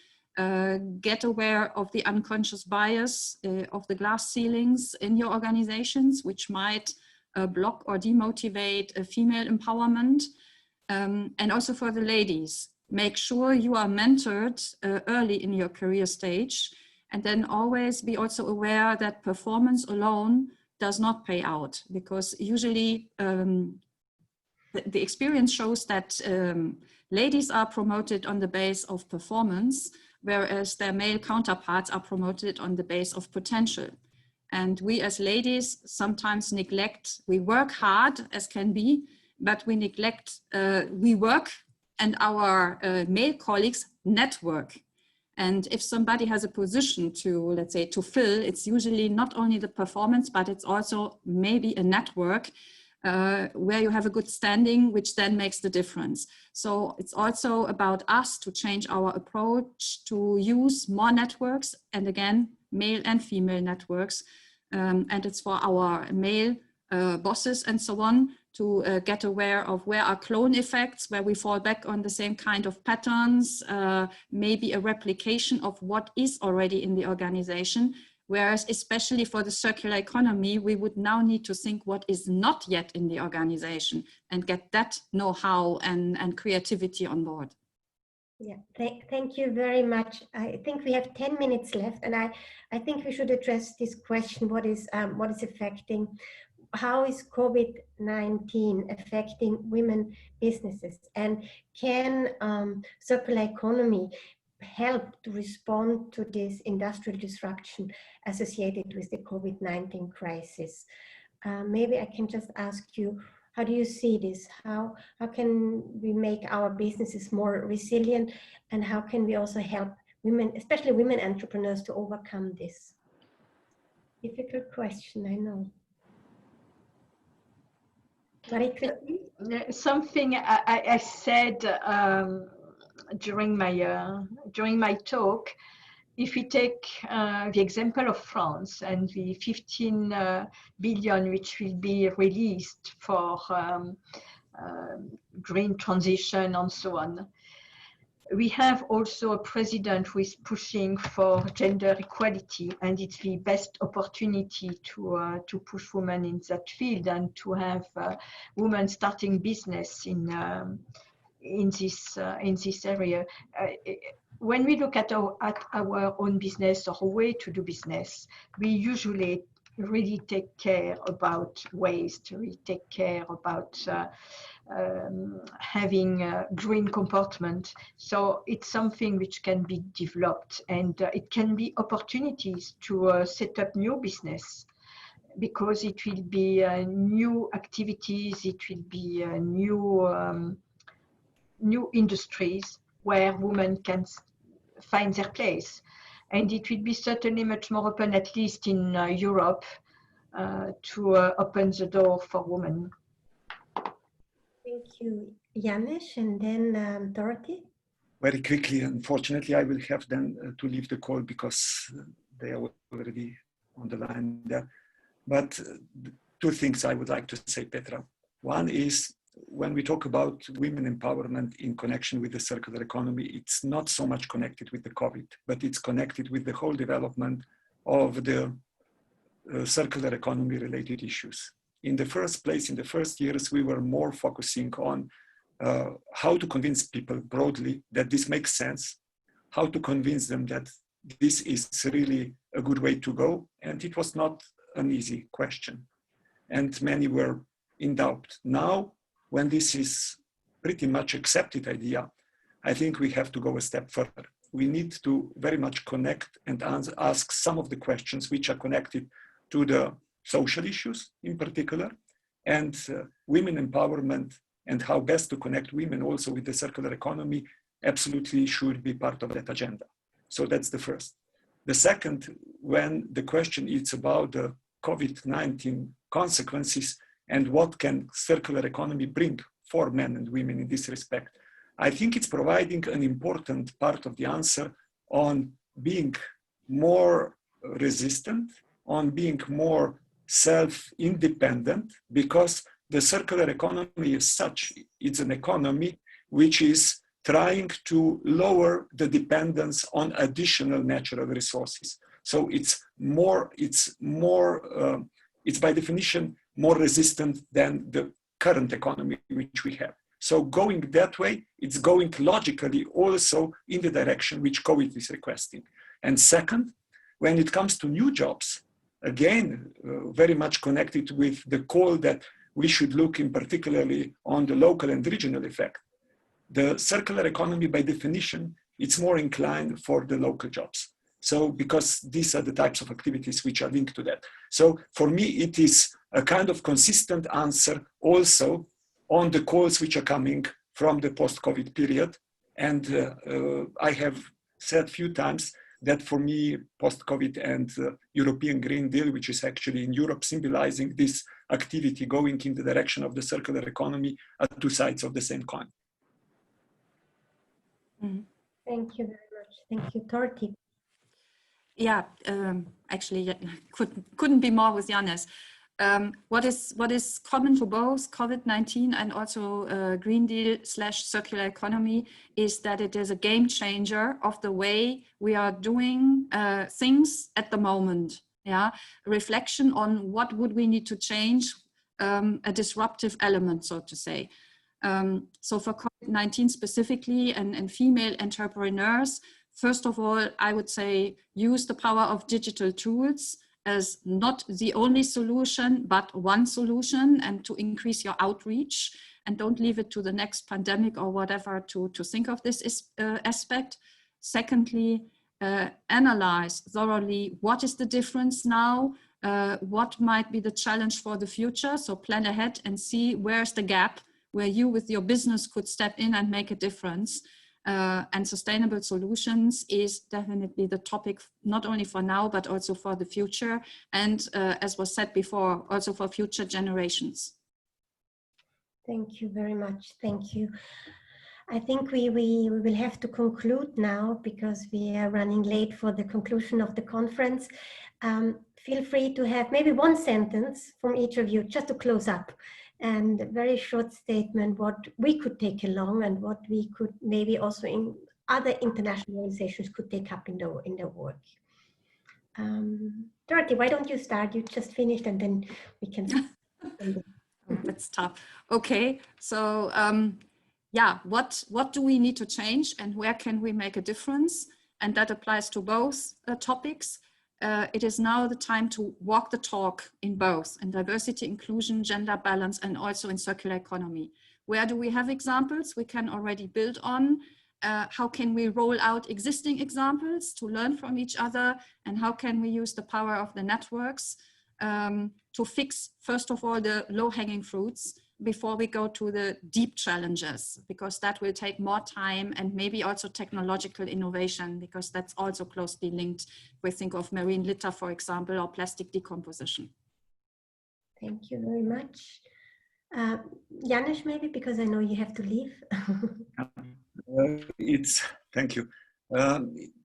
S4: get aware of the unconscious bias of the glass ceilings in your organizations, which might block or demotivate female empowerment. And also for the ladies, make sure you are mentored early in your career stage, and then always be also aware that performance alone does not pay out, because usually the experience shows that ladies are promoted on the base of performance, whereas their male counterparts are promoted on the base of potential. And we as ladies sometimes neglect, we work hard as can be, but we neglect, we work and our male colleagues network. And if somebody has a position to, let's say, to fill, it's usually not only the performance, but it's also maybe a network where you have a good standing, which then makes the difference. So it's also about us to change our approach to use more networks, and again, male and female networks. And it's for our male bosses and so on to get aware of where are clone effects, where we fall back on the same kind of patterns, maybe a replication of what is already in the organization. Whereas especially for the circular economy, we would now need to think what is not yet in the organization and get that know-how and creativity on board.
S1: Yeah, thank you very much. I think we have 10 minutes left, and I think we should address this question: what is affecting, how is COVID-19 affecting women businesses, and can circular economy help to respond to this industrial disruption associated with the COVID-19 crisis? Maybe I can just ask you, how do you see this? How can we make our businesses more resilient, and how can we also help women, especially women entrepreneurs, to overcome this? Difficult question, I know.
S3: Something I said during my talk, if we take the example of France and the 15 billion which will be released for green transition and so on, we have also a president who is pushing for gender equality, and it's the best opportunity to push women in that field and to have women starting business in this area. When we look at our own business or a way to do business, we usually really take care about waste. We take care about having green comportment. So it's something which can be developed, and it can be opportunities to set up new business, because it will be new activities, it will be new industries where women can find their place. And it will be certainly much more open, at least in Europe, to open the door for women.
S1: Thank you, Janusz, and then Dorothy.
S2: Very quickly, unfortunately, I will have then to leave the call because they are already on the line there. But two things I would like to say, Petra. One is, when we talk about women empowerment in connection with the circular economy, it's not so much connected with the COVID, but it's connected with the whole development of the circular economy related issues. In the first place, in the first years, we were more focusing on how to convince people broadly that this makes sense, how to convince them that this is really a good way to go. And it was not an easy question. And many were in doubt. Now, when this is pretty much accepted idea, I think we have to go a step further. We need to very much connect and ask some of the questions which are connected to the social issues in particular, and women empowerment and how best to connect women also with the circular economy absolutely should be part of that agenda. So that's the first. The second, when the question is about the COVID-19 consequences and what can circular economy bring for men and women in this respect, I think it's providing an important part of the answer on being more resistant, on being more self-independent, because the circular economy is such, it's an economy which is trying to lower the dependence on additional natural resources. So it's by definition more resistant than the current economy which we have. So going that way, it's going logically also in the direction which COVID is requesting. And second, when it comes to new jobs, again, very much connected with the call that we should look in particularly on the local and regional effect. The circular economy, by definition, it's more inclined for the local jobs. So because these are the types of activities which are linked to that. So for me, it is a kind of consistent answer also on the calls which are coming from the post-COVID period. And I have said a few times that for me, post-COVID and European Green Deal, which is actually in Europe symbolizing this activity going in the direction of the circular economy, are two sides of the same coin.
S1: Thank you very much. Thank you, Torti.
S4: Yeah, actually, couldn't be more with Yannis. What is common to both COVID-19 and also Green Deal / circular economy is that it is a game changer of the way we are doing things at the moment. Yeah, reflection on what would we need to change, a disruptive element, so to say. So for COVID-19 specifically and female entrepreneurs, first of all, I would say use the power of digital tools as not the only solution, but one solution, and to increase your outreach, and don't leave it to the next pandemic or whatever to think of this aspect. Secondly, analyze thoroughly what is the difference now, what might be the challenge for the future. So plan ahead and see where's the gap where you with your business could step in and make a difference. And sustainable solutions is definitely the topic, not only for now, but also for the future. And as was said before, also for future generations.
S1: Thank you very much. Thank you. I think we will have to conclude now because we are running late for the conclusion of the conference. Feel free to have maybe one sentence from each of you just to close up, and a very short statement what we could take along and what we could maybe also in other international organizations could take up in their work. Dorothy, why don't you start? You just finished and then we can.
S4: That's tough. Okay, so yeah, what do we need to change and where can we make a difference? And that applies to both topics. It is now the time to walk the talk in both, in diversity, inclusion, gender balance, and also in circular economy. Where do we have examples we can already build on? How can we roll out existing examples to learn from each other? And how can we use the power of the networks to fix, first of all, the low-hanging fruits before we go to the deep challenges, because that will take more time and maybe also technological innovation, because that's also closely linked. We think of marine litter, for example, or plastic decomposition.
S1: Thank you very much. Janusz, maybe, because I know you have to leave.
S2: Thank you.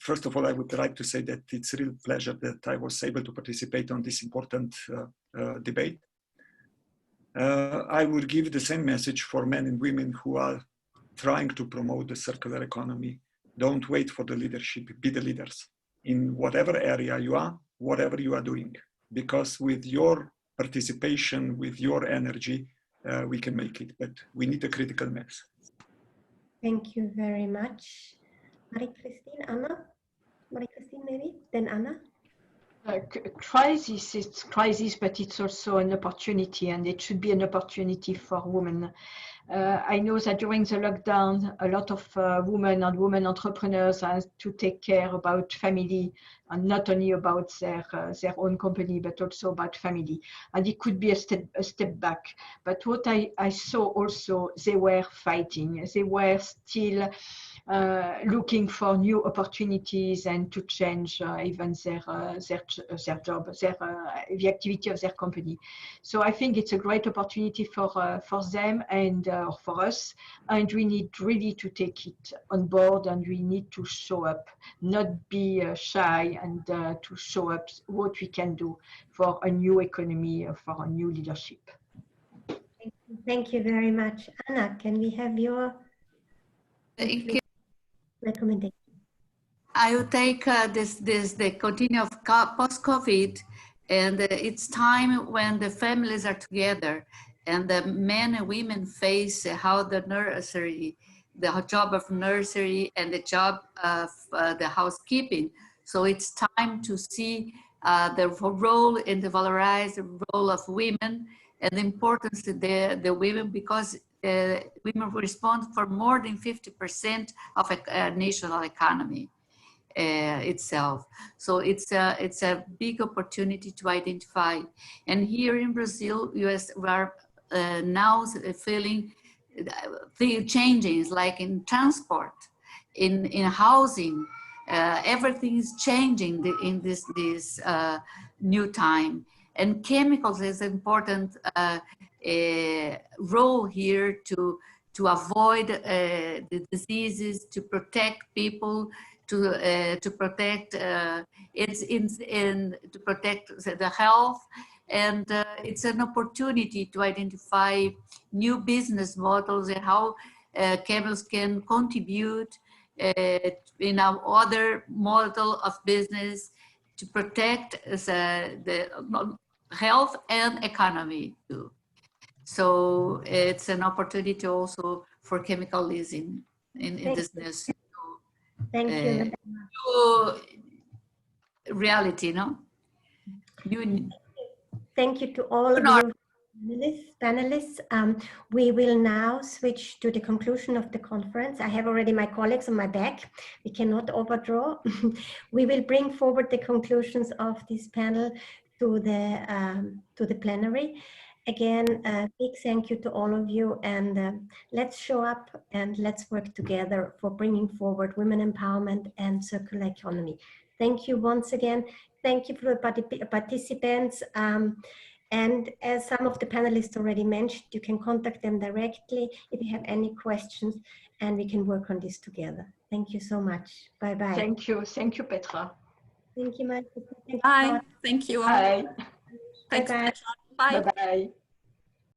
S2: First of all, I would like to say that it's a real pleasure that I was able to participate on this important debate. I would give the same message for men and women who are trying to promote the circular economy. Don't wait for the leadership, be the leaders in whatever area you are, whatever you are doing, because with your participation, with your energy, we can make it, but we need a critical mass.
S1: Thank you very much. Marie-Christine, Anna? Marie-Christine maybe, then Anna?
S3: Crisis, it's crisis, but it's also an opportunity, and it should be an opportunity for women. I know that during the lockdown, a lot of women and women entrepreneurs have to take care about family, and not only about their own company, but also about family. And it could be a step back. But what I saw also, they were fighting. They were still looking for new opportunities and to change even their job, the activity of their company. So I think it's a great opportunity for them and for us, and we need really to take it on board, and we need to show up, not be shy, and to show up what we can do for a new economy, for a new leadership.
S1: Thank you very much. Anna, can we have your recommendation?
S5: I will take the continue of post-COVID, and it's time when the families are together and the men and women face how the nursery, the job of nursery and the job of the housekeeping. So it's time to see the role and the valorized role of women and the importance of the women, because women respond for more than 50% of a national economy itself. So it's a big opportunity to identify. And here in Brazil, US, we are now feeling changes, like in transport, in housing. Everything is changing in this new time. And chemicals is an important role here to avoid the diseases, to protect people, to protect to protect the health. And it's an opportunity to identify new business models and how chemicals can contribute in our other model of business to protect the health and economy too. So it's an opportunity also for chemical leasing in business.
S1: Thank you.
S5: Reality, no?
S1: Thank you to all of you panelists. We will now switch to the conclusion of the conference. I have already my colleagues on my back. We cannot overdraw. We will bring forward the conclusions of this panel to the plenary. Again, a big thank you to all of you, and let's show up and let's work together for bringing forward women empowerment and circular economy. Thank you once again. Thank you for the participants. And as some of the panelists already mentioned, you can contact them directly if you have any questions, and we can work on this together. Thank you so much. Bye-bye.
S3: Thank you, Petra.
S1: Thank you, Michael.
S4: Bye. Thank you all.
S3: Bye.
S4: Thanks,
S1: Bye-bye.
S4: Petra. Bye.
S3: Bye-bye.